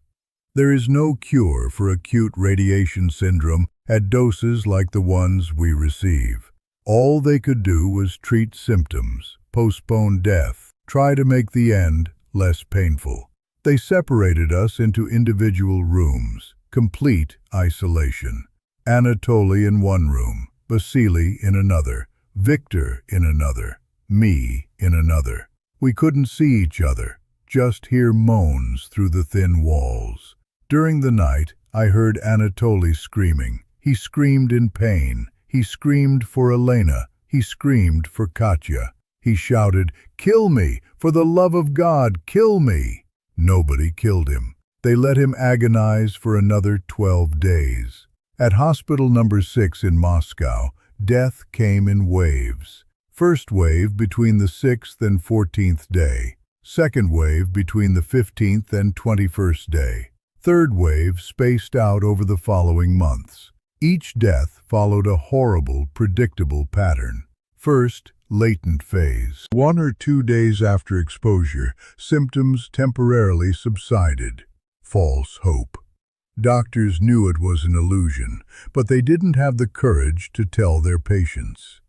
There is no cure for acute radiation syndrome at doses like the ones we receive. All they could do was treat symptoms, postpone death, try to make the end less painful. They separated us into individual rooms, complete isolation. Anatoly in one room, Vasily in another, Victor in another, me in another. We couldn't see each other, just hear moans through the thin walls. During the night, I heard Anatoly screaming. He screamed in pain. He screamed for Elena. He screamed for Katya. He shouted, "Kill me! For the love of God, kill me!" Nobody killed him. They let him agonize for another 12 days. At Hospital Number 6 in Moscow, death came in waves. First wave between the 6th and 14th day. Second wave between the 15th and 21st day. Third wave spaced out over the following months. Each death followed a horrible, predictable pattern. First, latent phase. 1 or 2 days after exposure, symptoms temporarily subsided. False hope. Doctors knew it was an illusion, but they didn't have the courage to tell their patients.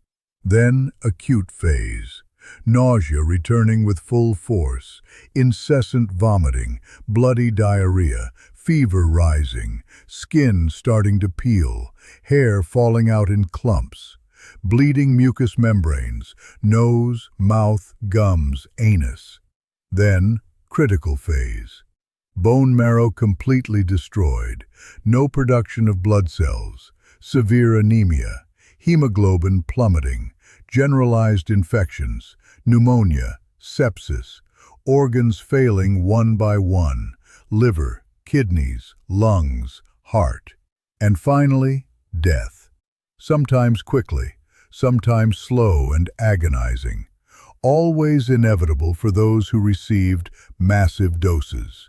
Then, acute phase. Nausea returning with full force, incessant vomiting, bloody diarrhea, fever rising, skin starting to peel, hair falling out in clumps, bleeding mucous membranes, nose, mouth, gums, anus. Then, critical phase. Bone marrow completely destroyed, no production of blood cells, severe anemia, hemoglobin plummeting, generalized infections, pneumonia, sepsis, organs failing one by one, liver, kidneys, lungs, heart, and finally, death. Sometimes quickly, sometimes slow and agonizing, always inevitable for those who received massive doses.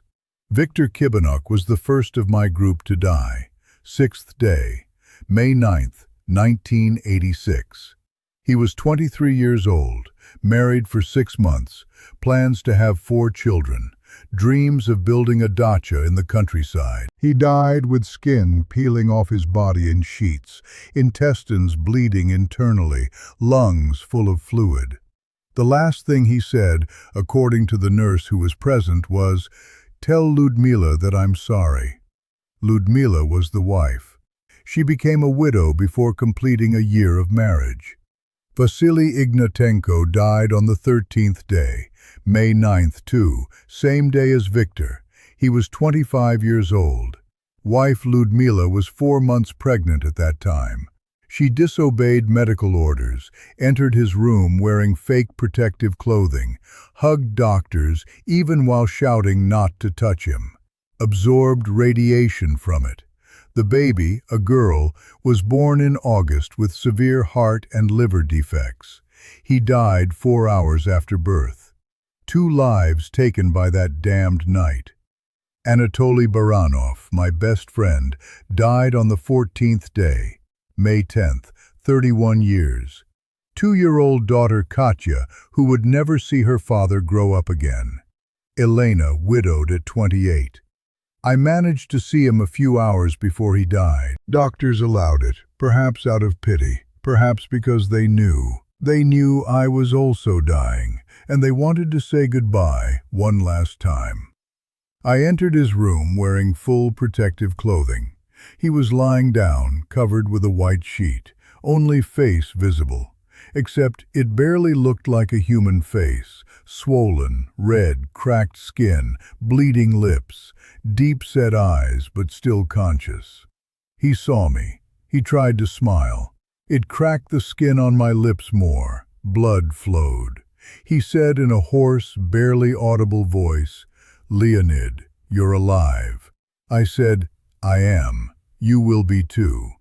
Viktor Kibanuk was the first of my group to die. 6th day, May 9th, 1986. He was 23 years old, married for 6 months, plans to have 4 children, dreams of building a dacha in the countryside. He died with skin peeling off his body in sheets, intestines bleeding internally, lungs full of fluid. The last thing he said, according to the nurse who was present, was, "Tell Ludmila that I'm sorry." Ludmila was the wife. She became a widow before completing a year of marriage. Vasily Ignatenko died on the 13th day, May 9th too, same day as Viktor. He was 25 years old. Wife Ludmila was 4 months pregnant at that time. She disobeyed medical orders, entered his room wearing fake protective clothing, hugged doctors even while shouting not to touch him, absorbed radiation from it. The baby, a girl, was born in August with severe heart and liver defects. He died 4 hours after birth. 2 lives taken by that damned night. Anatoly Baranov, my best friend, died on the 14th day, May 10th, 31 years. 2-year-old daughter Katya, who would never see her father grow up again. Elena, widowed at 28. I managed to see him a few hours before he died. Doctors allowed it, perhaps out of pity, perhaps because they knew. They knew I was also dying, and they wanted to say goodbye one last time. I entered his room wearing full protective clothing. He was lying down, covered with a white sheet, only face visible, except it barely looked like a human face, swollen, red, cracked skin, bleeding lips, deep-set eyes, but still conscious. He saw me. He tried to smile. It cracked the skin on my lips more. Blood flowed. He said in a hoarse, barely audible voice, "Leonid, you're alive." I said, "I am. You will be too."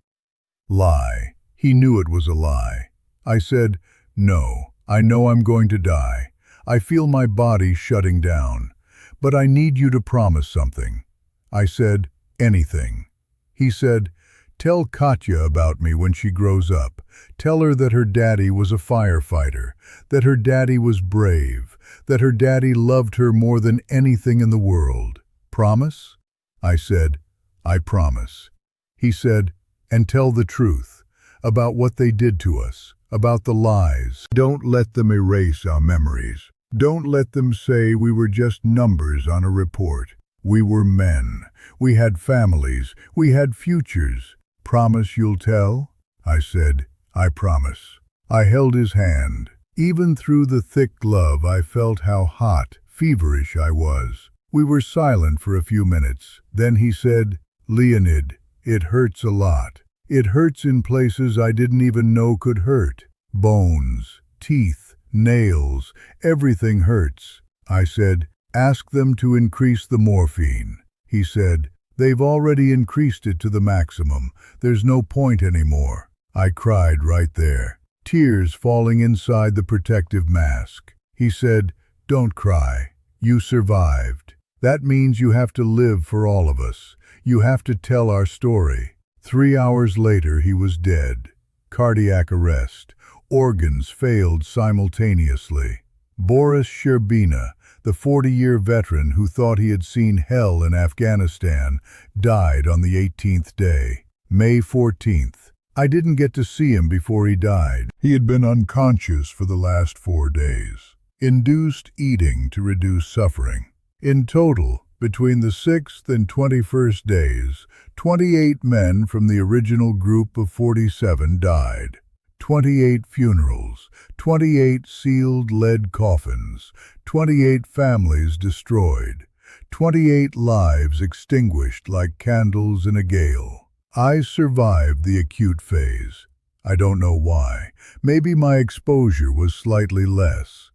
Lie. He knew it was a lie. I said, "No, I know I'm going to die. I feel my body shutting down. But I need you to promise something." I said, "Anything." He said, "Tell Katya about me when she grows up. Tell her that her daddy was a firefighter, that her daddy was brave, that her daddy loved her more than anything in the world. Promise?" I said, "I promise." He said, "And tell the truth about what they did to us, about the lies. Don't let them erase our memories. Don't let them say we were just numbers on a report. We were men. We had families. We had futures. Promise you'll tell?" I said, "I promise." I held his hand. Even through the thick glove, I felt how hot, feverish I was. We were silent for a few minutes. Then he said, "Leonid, it hurts a lot. It hurts in places I didn't even know could hurt. Bones, teeth, nails, everything hurts." I said, "Ask them to increase the morphine." He said, "They've already increased it to the maximum. There's no point anymore." I cried right there, tears falling inside the protective mask. He said, "Don't cry. You survived. That means you have to live for all of us. You have to tell our story." 3 hours later, he was dead. Cardiac arrest. Organs failed simultaneously. Boris Sherbina, the 40-year veteran who thought he had seen hell in Afghanistan, died on the 18th day. May 14th. I didn't get to see him before he died. He had been unconscious for the last 4 days. Induced eating to reduce suffering. In total, between the 6th and 21st days, 28 men from the original group of 47 died. 28 funerals, 28 sealed lead coffins, 28 families destroyed, 28 lives extinguished like candles in a gale. I survived the acute phase. I don't know why. Maybe my exposure was slightly less.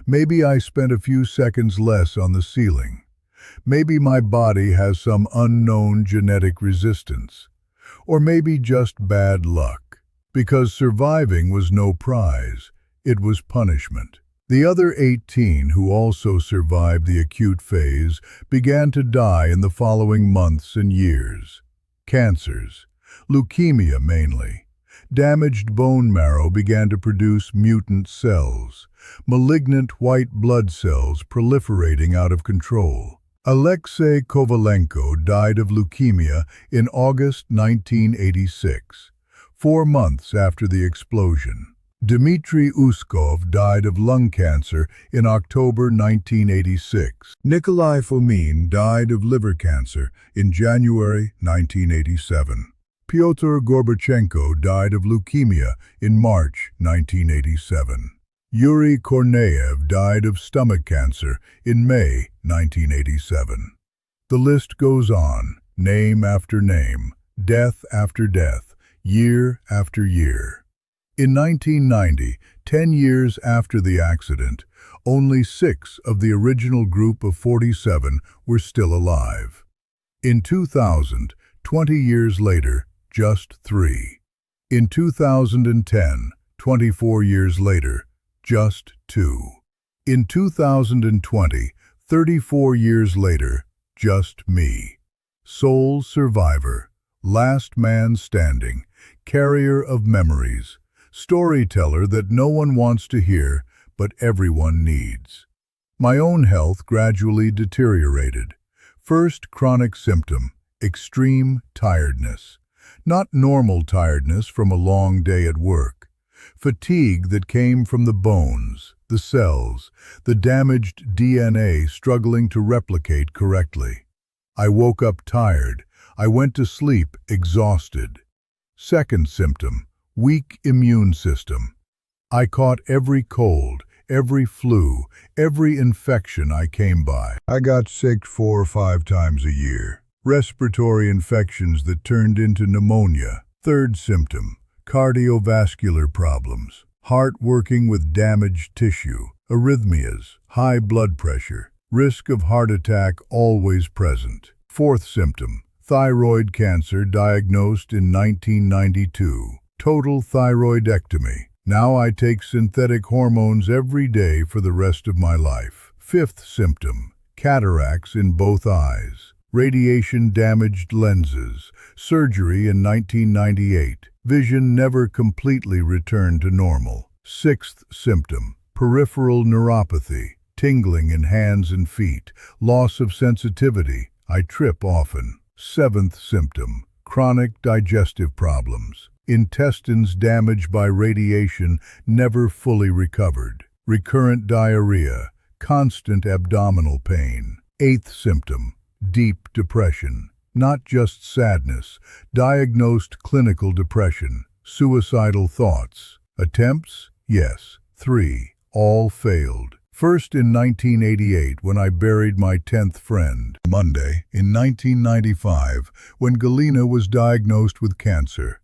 Maybe I spent a few seconds less on the ceiling. Maybe my body has some unknown genetic resistance. Or maybe just bad luck. Because surviving was no prize, it was punishment. The other 18 who also survived the acute phase began to die in the following months and years. Cancers, leukemia mainly. Damaged bone marrow began to produce mutant cells, malignant white blood cells proliferating out of control. Alexei Kovalenko died of leukemia in August 1986. 4 months after the explosion. Dmitry Uskov died of lung cancer in October 1986. Nikolai Fomin died of liver cancer in January 1987. Pyotr Gorbachenko died of leukemia in March 1987. Yuri Korneyev died of stomach cancer in May 1987. The list goes on, name after name, death after death, year after year. In 1990, 10 years after the accident, only 6 of the original group of 47 were still alive. In 2000, 20 years later, just 3. In 2010, 24 years later, just 2. In 2020, 34 years later, just me. Sole survivor, last man standing, carrier of memories, storyteller that no one wants to hear, but everyone needs. My own health gradually deteriorated. First chronic symptom, extreme tiredness. Not normal tiredness from a long day at work. Fatigue that came from the bones, the cells, the damaged DNA struggling to replicate correctly. I woke up tired. I went to sleep exhausted. Second symptom, weak immune system. I caught every cold, every flu, every infection I came by. I got sick 4 or 5 times a year. Respiratory infections that turned into pneumonia. Third symptom, cardiovascular problems. Heart working with damaged tissue. Arrhythmias, high blood pressure. Risk of heart attack always present. Fourth symptom, thyroid cancer diagnosed in 1992. Total thyroidectomy. Now I take synthetic hormones every day for the rest of my life. Fifth symptom, cataracts in both eyes. Radiation-damaged lenses. Surgery in 1998. Vision never completely returned to normal. Sixth symptom, peripheral neuropathy. Tingling in hands and feet. Loss of sensitivity. I trip often. Seventh symptom, chronic digestive problems. Intestines damaged by radiation never fully recovered. Recurrent diarrhea. Constant abdominal pain. Eighth symptom, deep depression. Not just sadness. Diagnosed clinical depression. Suicidal thoughts. Attempts? Yes. 3. All failed. First in 1988 when I buried my 10th friend. Monday in 1995 when Galina was diagnosed with cancer.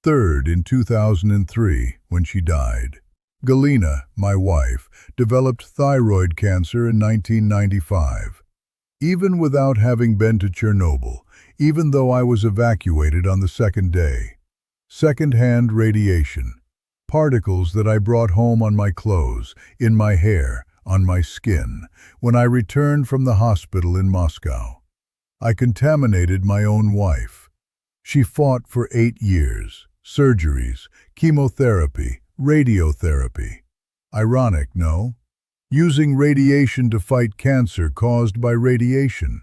Third in 2003 when she died. Galina, my wife, developed thyroid cancer in 1995. Even without having been to Chernobyl, even though I was evacuated on the 2nd day. Second-hand radiation. Particles that I brought home on my clothes, in my hair, on my skin, when I returned from the hospital in Moscow. I contaminated my own wife. She fought for 8 years, surgeries, chemotherapy, Radiotherapy. Ironic, no? Using radiation to fight cancer caused by radiation.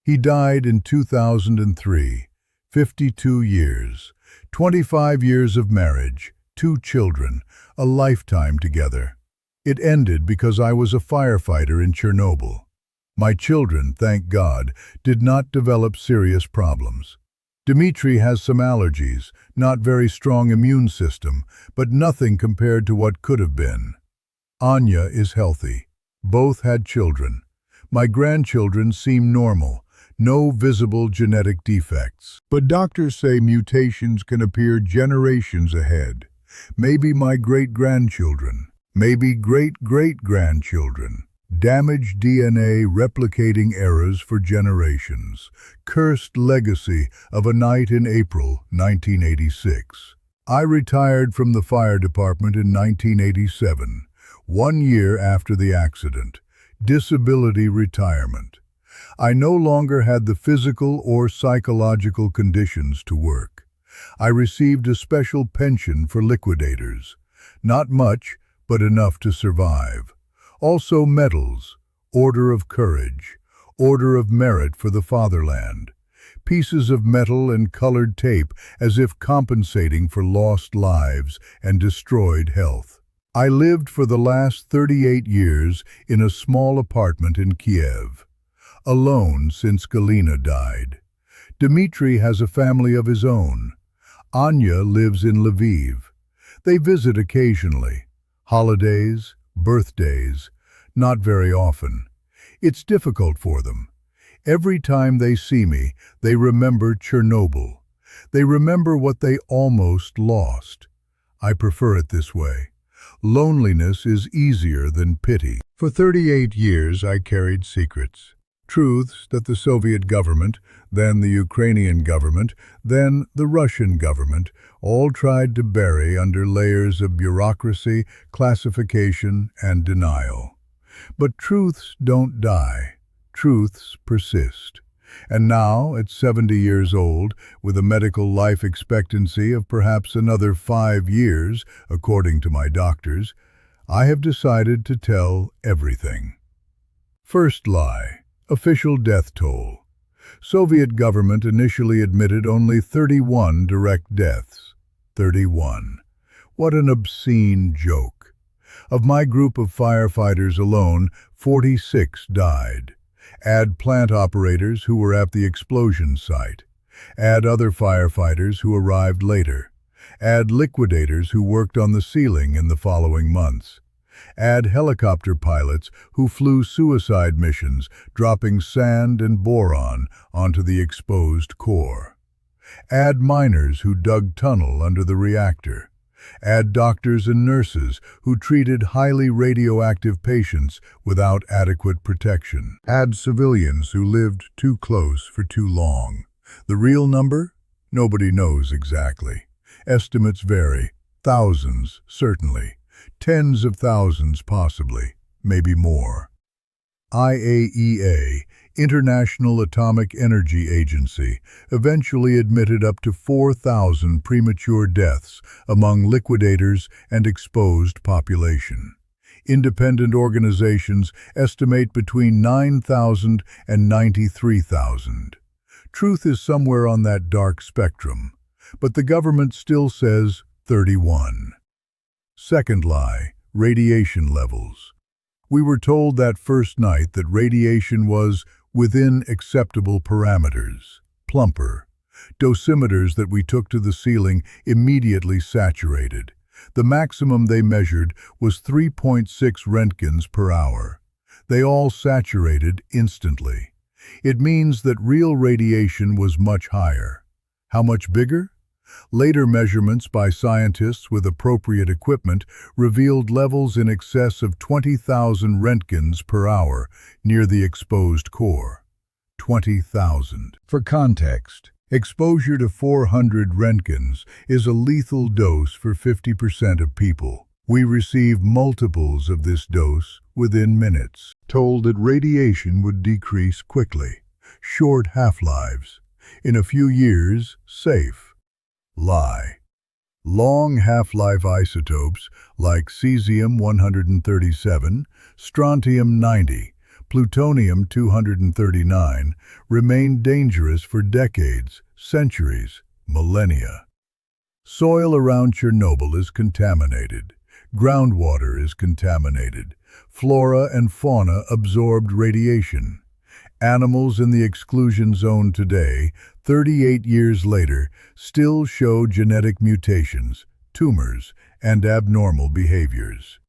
He died in 2003, 52 years, 25 years of marriage, 2 children, a lifetime together. It ended because I was a firefighter in Chernobyl. My children, thank God, did not develop serious problems. Dmitry has some allergies, not very strong immune system, but nothing compared to what could have been. Anya is healthy. Both had children. My grandchildren seem normal, no visible genetic defects. But doctors say mutations can appear generations ahead. Maybe my great-grandchildren, maybe great-great-grandchildren. Damaged DNA replicating errors for generations. Cursed legacy of a night in April 1986. I retired from the fire department in 1987, 1 year after the accident. Disability retirement. I no longer had the physical or psychological conditions to work. I received a special pension for liquidators. Not much, but enough to survive. Also medals, Order of Courage, Order of Merit for the Fatherland, pieces of metal and colored tape as if compensating for lost lives and destroyed health. I lived for the last 38 years in a small apartment in Kiev, alone since Galina died. Dmitry has a family of his own. Anya lives in Lviv. They visit occasionally. Holidays, birthdays, not very often. It's difficult for them. Every time they see me, they remember Chernobyl. They remember what they almost lost. I prefer it this way. Loneliness is easier than pity. For 38 years, I carried secrets. Truths that the Soviet government, then the Ukrainian government, then the Russian government, all tried to bury under layers of bureaucracy, classification, and denial. But truths don't die. Truths persist. And now, at 70 years old, with a medical life expectancy of perhaps another 5 years, according to my doctors, I have decided to tell everything. First lie. Official death toll. Soviet government initially admitted only 31 direct deaths. 31. What an obscene joke. Of my group of firefighters alone, 46 died. Add plant operators who were at the explosion site. Add other firefighters who arrived later. Add liquidators who worked on the ceiling in the following months. Add helicopter pilots who flew suicide missions, dropping sand and boron onto the exposed core. Add miners who dug tunnel under the reactor. Add doctors and nurses who treated highly radioactive patients without adequate protection. Add civilians who lived too close for too long. The real number? Nobody knows exactly. Estimates vary. Thousands, certainly. Tens of thousands, possibly. Maybe more. IAEA, International Atomic Energy Agency, eventually admitted up to 4,000 premature deaths among liquidators and exposed population. Independent organizations estimate between 9,000 and 93,000. Truth is somewhere on that dark spectrum, but the government still says 31. Second lie, radiation levels. We were told that first night that radiation was within acceptable parameters. Plumper. Dosimeters that we took to the ceiling immediately saturated. The maximum they measured was 3.6 Roentgens per hour. They all saturated instantly. It means that real radiation was much higher. How much bigger? Later measurements by scientists with appropriate equipment revealed levels in excess of 20,000 Roentgens per hour near the exposed core. 20,000. For context, exposure to 400 Roentgens is a lethal dose for 50% of people. We receive multiples of this dose within minutes. Told that radiation would decrease quickly. Short half-lives. In a few years, safe. Lie. Long half-life isotopes like cesium-137, strontium-90, plutonium-239 remain dangerous for decades, centuries, millennia. Soil around Chernobyl is contaminated. Groundwater is contaminated. Flora and fauna absorbed radiation. Animals in the exclusion zone today, 38 years later, still show genetic mutations, tumors, and abnormal behaviors.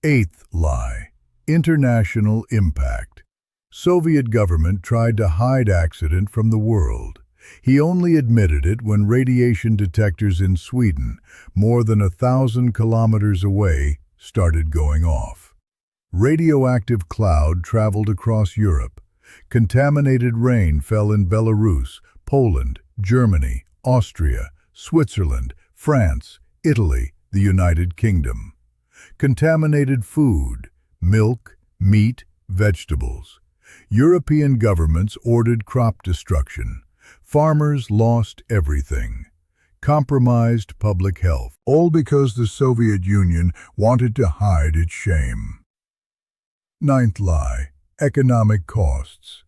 Eighth lie: international impact. Soviet government tried to hide accident from the world. He only admitted it when radiation detectors in Sweden, more than 1,000 kilometers away, started going off. Radioactive cloud traveled across Europe. Contaminated rain fell in Belarus, Poland, Germany, Austria, Switzerland, France, Italy, the United Kingdom. Contaminated food, milk, meat, vegetables. European governments ordered crop destruction. Farmers lost everything. Compromised public health, all because the Soviet Union wanted to hide its shame. Ninth lie: economic costs.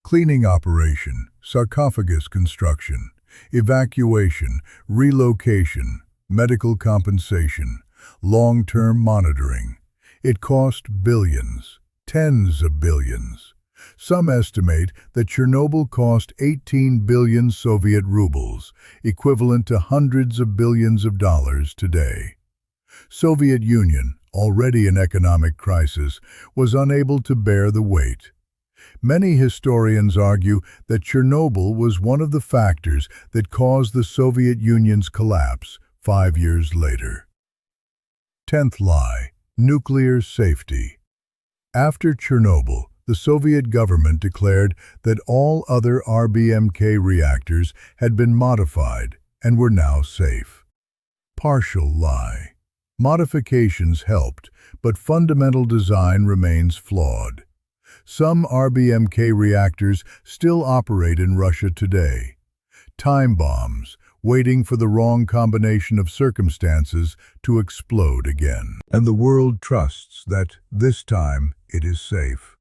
Cleaning operation, sarcophagus construction, evacuation, relocation, medical compensation, long-term monitoring. It cost billions, tens of billions. Some estimate that Chernobyl cost 18 billion Soviet rubles, equivalent to hundreds of billions of dollars today. Soviet Union, already in economic crisis, was unable to bear the weight. Many historians argue that Chernobyl was one of the factors that caused the Soviet Union's collapse 5 years later. Tenth lie: nuclear safety. After Chernobyl, the Soviet government declared that all other RBMK reactors had been modified and were now safe. Partial lie: modifications helped, but fundamental design remains flawed. Some RBMK reactors still operate in Russia today. Time bombs, waiting for the wrong combination of circumstances to explode again. And the world trusts that, this time, it is safe.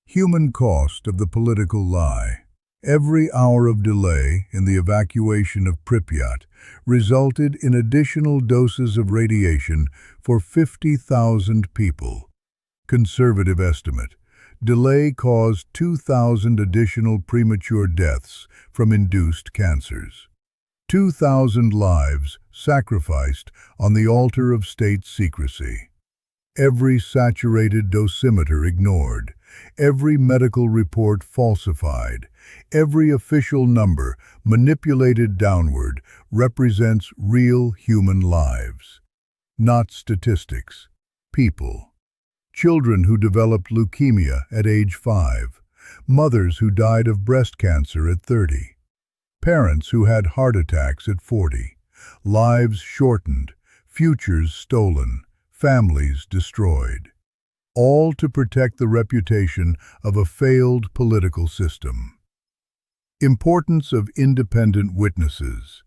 Human cost of the political lie. Every hour of delay in the evacuation of Pripyat resulted in additional doses of radiation for 50,000 people. Conservative estimate: delay caused 2,000 additional premature deaths from induced cancers. 2,000 lives sacrificed on the altar of state secrecy. Every saturated dosimeter ignored. Every medical report falsified. Every official number manipulated downward represents real human lives. Not statistics. People. Children who developed leukemia at age 5. Mothers who died of breast cancer at 30. Parents who had heart attacks at 40. Lives shortened. Futures stolen. Families destroyed. All to protect the reputation of a failed political system. Importance of independent witnesses.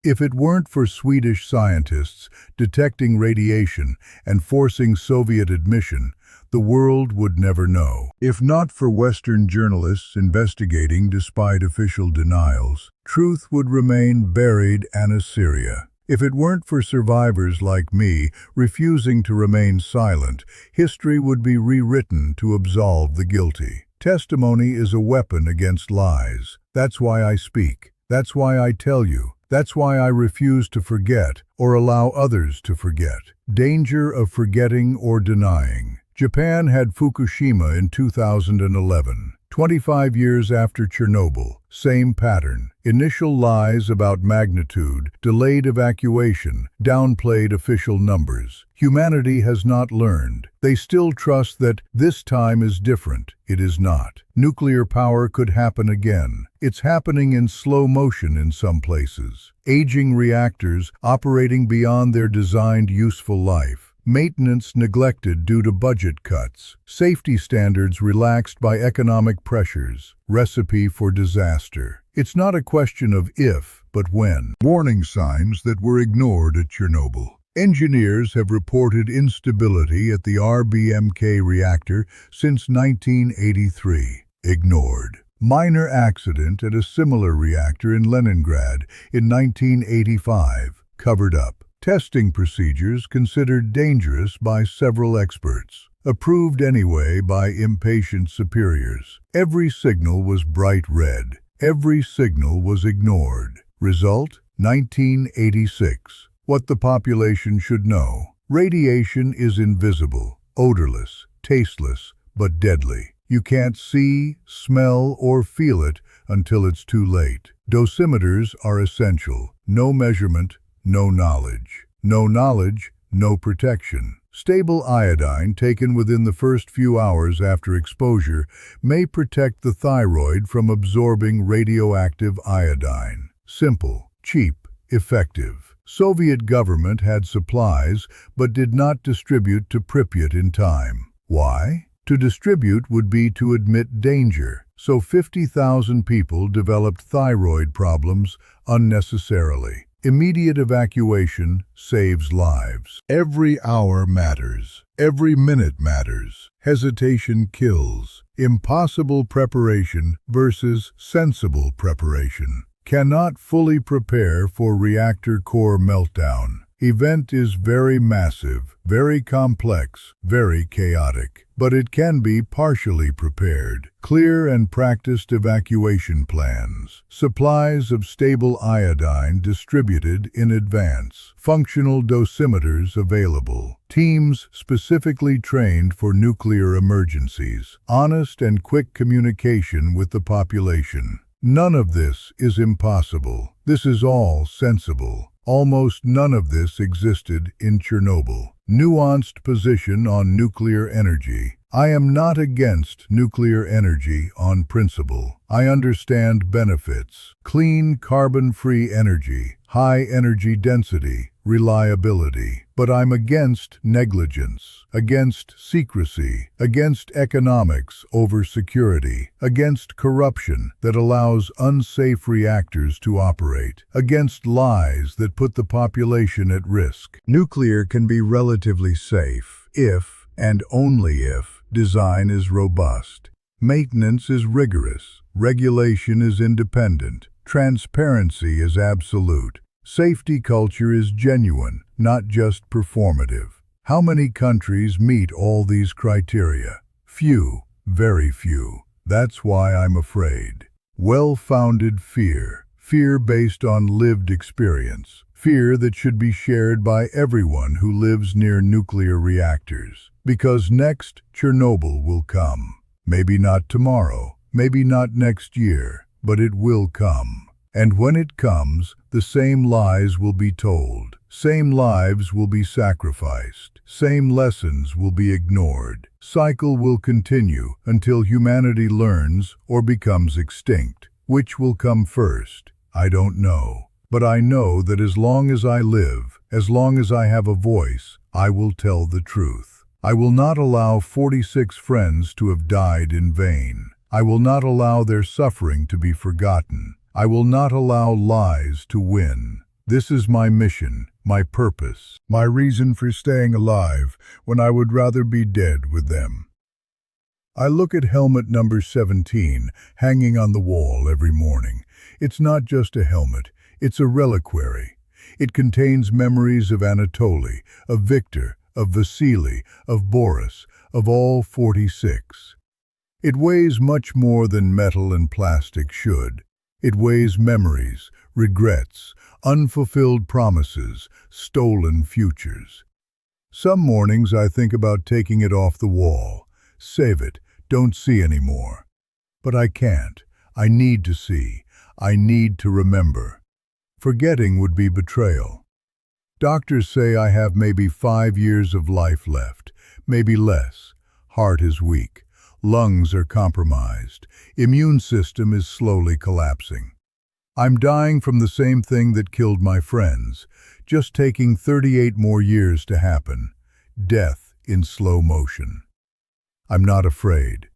If it weren't for Swedish scientists detecting radiation and forcing Soviet admission, the world would never know. If not for Western journalists investigating despite official denials, truth would remain buried in Assyria. If it weren't for survivors like me refusing to remain silent, history would be rewritten to absolve the guilty. Testimony is a weapon against lies. That's why I speak. That's why I tell you. That's why I refuse to forget or allow others to forget. Danger of forgetting or denying. Japan had Fukushima in 2011. 25 years after Chernobyl, same pattern. Initial lies about magnitude, delayed evacuation, downplayed official numbers. Humanity has not learned. They still trust that this time is different. It is not. Nuclear power could happen again. It's happening in slow motion in some places. Aging reactors operating beyond their designed useful life. Maintenance neglected due to budget cuts. Safety standards relaxed by economic pressures. Recipe for disaster. It's not a question of if, but when. Warning signs that were ignored at Chernobyl. Engineers have reported instability at the RBMK reactor since 1983. Ignored. Minor accident at a similar reactor in Leningrad in 1985. Covered up. Testing procedures considered dangerous by several experts. Approved anyway by impatient superiors. Every signal was bright red. Every signal was ignored. Result? 1986. What the population should know. Radiation is invisible, odorless, tasteless, but deadly. You can't see, smell, or feel it until it's too late. Dosimeters are essential. No measurement, no knowledge. No knowledge, no protection. Stable iodine taken within the first few hours after exposure may protect the thyroid from absorbing radioactive iodine. Simple, cheap, effective. Soviet government had supplies but did not distribute to Pripyat in time. Why? To distribute would be to admit danger, so 50,000 people developed thyroid problems unnecessarily. Immediate evacuation saves lives. Every hour matters. Every minute matters. Hesitation kills. Impossible preparation versus sensible preparation. Cannot fully prepare for reactor core meltdown. Event is very massive, very complex, very chaotic, but it can be partially prepared. Clear and practiced evacuation plans. Supplies of stable iodine distributed in advance. Functional dosimeters available. Teams specifically trained for nuclear emergencies. Honest and quick communication with the population. None of this is impossible. This is all sensible. Almost none of this existed in Chernobyl. Nuanced position on nuclear energy. I am not against nuclear energy on principle. I understand benefits. Clean, carbon-free energy, high energy density, reliability. But I'm against negligence, against secrecy, against economics over security, against corruption that allows unsafe reactors to operate, against lies that put the population at risk. Nuclear can be relatively safe if, and only if, design is robust. Maintenance is rigorous. Regulation is independent. Transparency is absolute. Safety culture is genuine, not just performative. How many countries meet all these criteria? Few, very few. That's why I'm afraid. Well-founded fear. Fear based on lived experience. Fear that should be shared by everyone who lives near nuclear reactors. Because next, Chernobyl will come. Maybe not tomorrow, maybe not next year, but it will come. And when it comes, the same lies will be told. Same lives will be sacrificed. Same lessons will be ignored. Cycle will continue until humanity learns or becomes extinct. Which will come first? I don't know. But I know that as long as I live, as long as I have a voice, I will tell the truth. I will not allow 46 friends to have died in vain. I will not allow their suffering to be forgotten. I will not allow lies to win. This is my mission, my purpose, my reason for staying alive when I would rather be dead with them. I look at helmet number 17 hanging on the wall every morning. It's not just a helmet, it's a reliquary. It contains memories of Anatoly, of Victor, of Vasily, of Boris, of all 46. It weighs much more than metal and plastic should. It weighs memories, regrets, unfulfilled promises, stolen futures. Some mornings I think about taking it off the wall. Save it, don't see anymore. But I can't. I need to see. I need to remember. Forgetting would be betrayal. Doctors say I have maybe 5 years of life left, maybe less. Heart is weak. Lungs are compromised. Immune system is slowly collapsing. I'm dying from the same thing that killed my friends, just taking 38 more years to happen. Death in slow motion. I'm not afraid.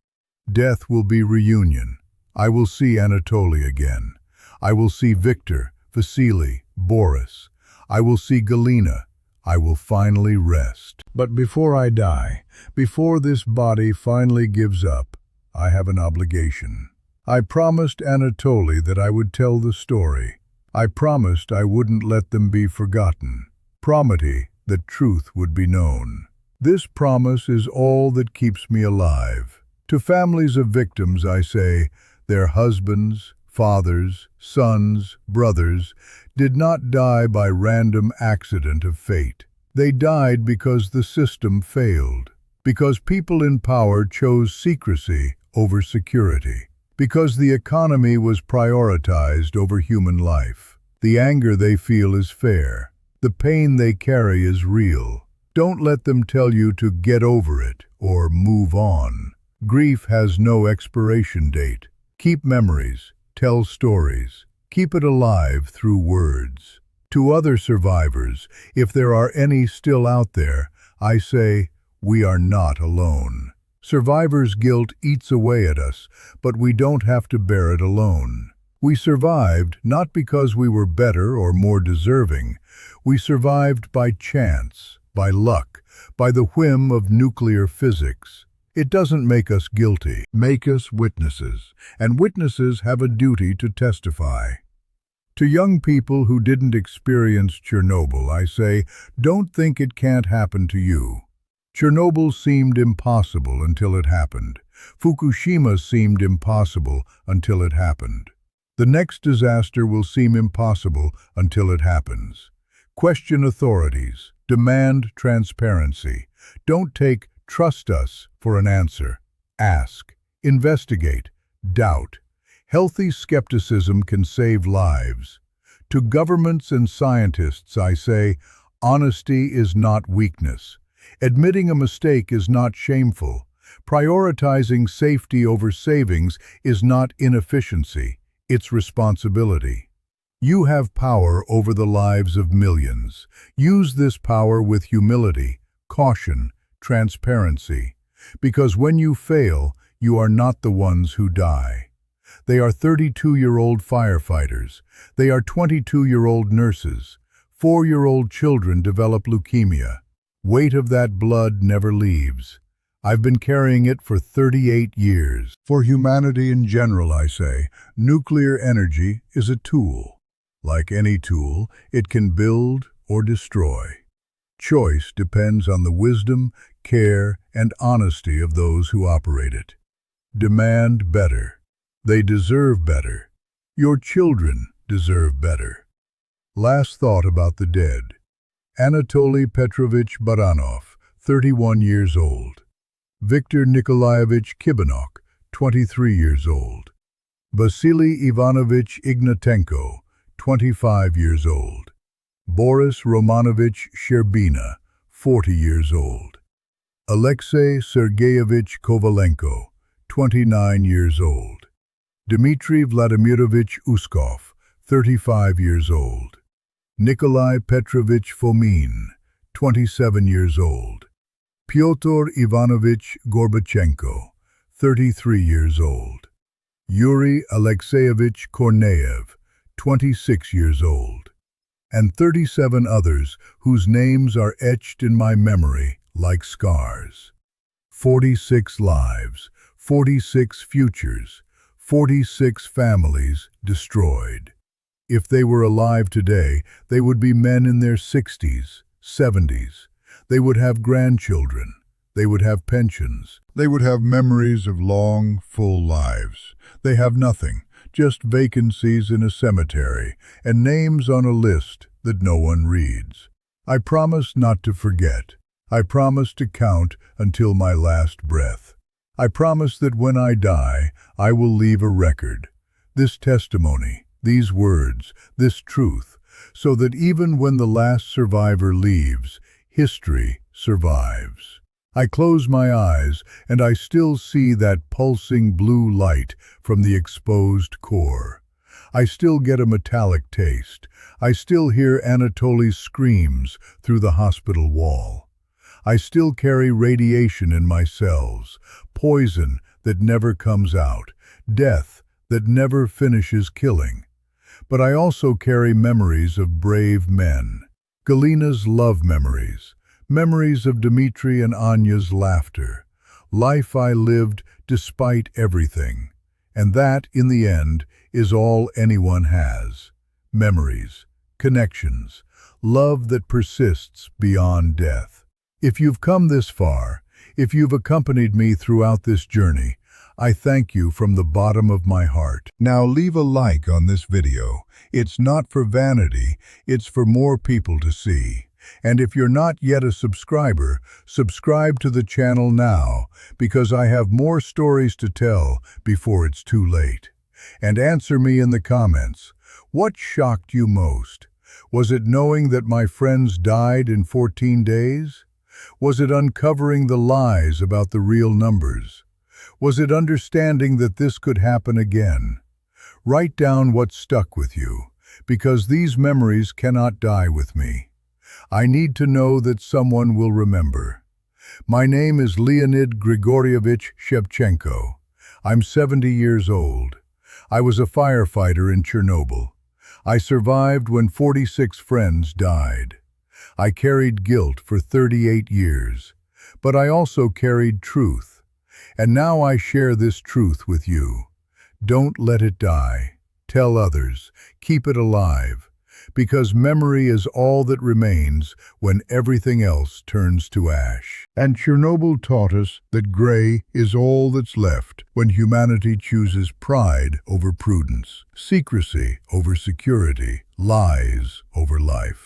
Death will be reunion. I will see Anatoly again. I will see Victor, Vasily, Boris. I will see Galina. I will finally rest. But before I die, before this body finally gives up, I have an obligation. I promised Anatoly that I would tell the story. I promised I wouldn't let them be forgotten. Promity that truth would be known. This promise is all that keeps me alive. To families of victims I say, their husbands, fathers, sons, brothers, did not die by random accident of fate. They died because the system failed, because people in power chose secrecy over security, because the economy was prioritized over human life. The anger they feel is fair. The pain they carry is real. Don't let them tell you to get over it or move on. Grief has no expiration date. Keep memories, tell stories, keep it alive through words. To other survivors, if there are any still out there, I say, we are not alone. Survivors' guilt eats away at us, but we don't have to bear it alone. We survived not because we were better or more deserving. We survived by chance, by luck, by the whim of nuclear physics. It doesn't make us guilty, make us witnesses, and witnesses have a duty to testify. To young people who didn't experience Chernobyl, I say, don't think it can't happen to you. Chernobyl seemed impossible until it happened. Fukushima seemed impossible until it happened. The next disaster will seem impossible until it happens. Question authorities. Demand transparency. Don't take "trust us" for an answer. Ask. Investigate. Doubt. Healthy skepticism can save lives. To governments and scientists, I say, honesty is not weakness. Admitting a mistake is not shameful. Prioritizing safety over savings is not inefficiency. It's responsibility. You have power over the lives of millions. Use this power with humility, caution, transparency. Because when you fail, you are not the ones who die. They are 32-year-old firefighters. They are 22-year-old nurses. 4-year-old children develop leukemia. Weight of that blood never leaves. I've been carrying it for 38 years. For humanity in general, I say, nuclear energy is a tool. Like any tool, it can build or destroy. Choice depends on the wisdom, care, and honesty of those who operate it. Demand better. They deserve better. Your children deserve better. Last thought about the dead. Anatoly Petrovich Baranov, 31 years old. Viktor Nikolaevich Kibanok, 23 years old. Vasily Ivanovich Ignatenko, 25 years old. Boris Romanovich Sherbina, 40 years old. Alexei Sergeyevich Kovalenko, 29 years old. Dmitry Vladimirovich Uskov, 35 years old. Nikolai Petrovich Fomin, 27 years old. Pyotr Ivanovich Gorbachenko, 33 years old. Yuri Alexeyevich Korneyev, 26 years old. And 37 others whose names are etched in my memory like scars. 46 lives, 46 futures, 46 families destroyed. If they were alive today, they would be men in their 60s, 70s. They would have grandchildren. They would have pensions. They would have memories of long, full lives. They have nothing, just vacancies in a cemetery and names on a list that no one reads. I promise not to forget. I promise to count until my last breath. I promise that when I die, I will leave a record. This testimony, these words, this truth, so that even when the last survivor leaves, history survives. I close my eyes and I still see that pulsing blue light from the exposed core. I still get a metallic taste. I still hear Anatoly's screams through the hospital wall. I still carry radiation in my cells, poison that never comes out, death that never finishes killing. but I also carry memories of brave men. Galina's love memories, memories of Dmitri and Anya's laughter, life I lived despite everything. And that, in the end, is all anyone has. Memories, connections, love that persists beyond death. If you've come this far, if you've accompanied me throughout this journey, I thank you from the bottom of my heart. Now leave a like on this video. It's not for vanity, it's for more people to see. And if you're not yet a subscriber, subscribe to the channel now, because I have more stories to tell before it's too late. And answer me in the comments, what shocked you most? Was it knowing that my friends died in 14 days? Was it uncovering the lies about the real numbers? Was it understanding that this could happen again? Write down what stuck with you, because these memories cannot die with me. I need to know that someone will remember. My name is Leonid Grigorievich Shevchenko. I'm 70 years old. I was a firefighter in Chernobyl. I survived when 46 friends died. I carried guilt for 38 years, but I also carried truth. And now I share this truth with you. Don't let it die. Tell others. Keep it alive. Because memory is all that remains when everything else turns to ash. And Chernobyl taught us that gray is all that's left when humanity chooses pride over prudence, secrecy over security, lies over life.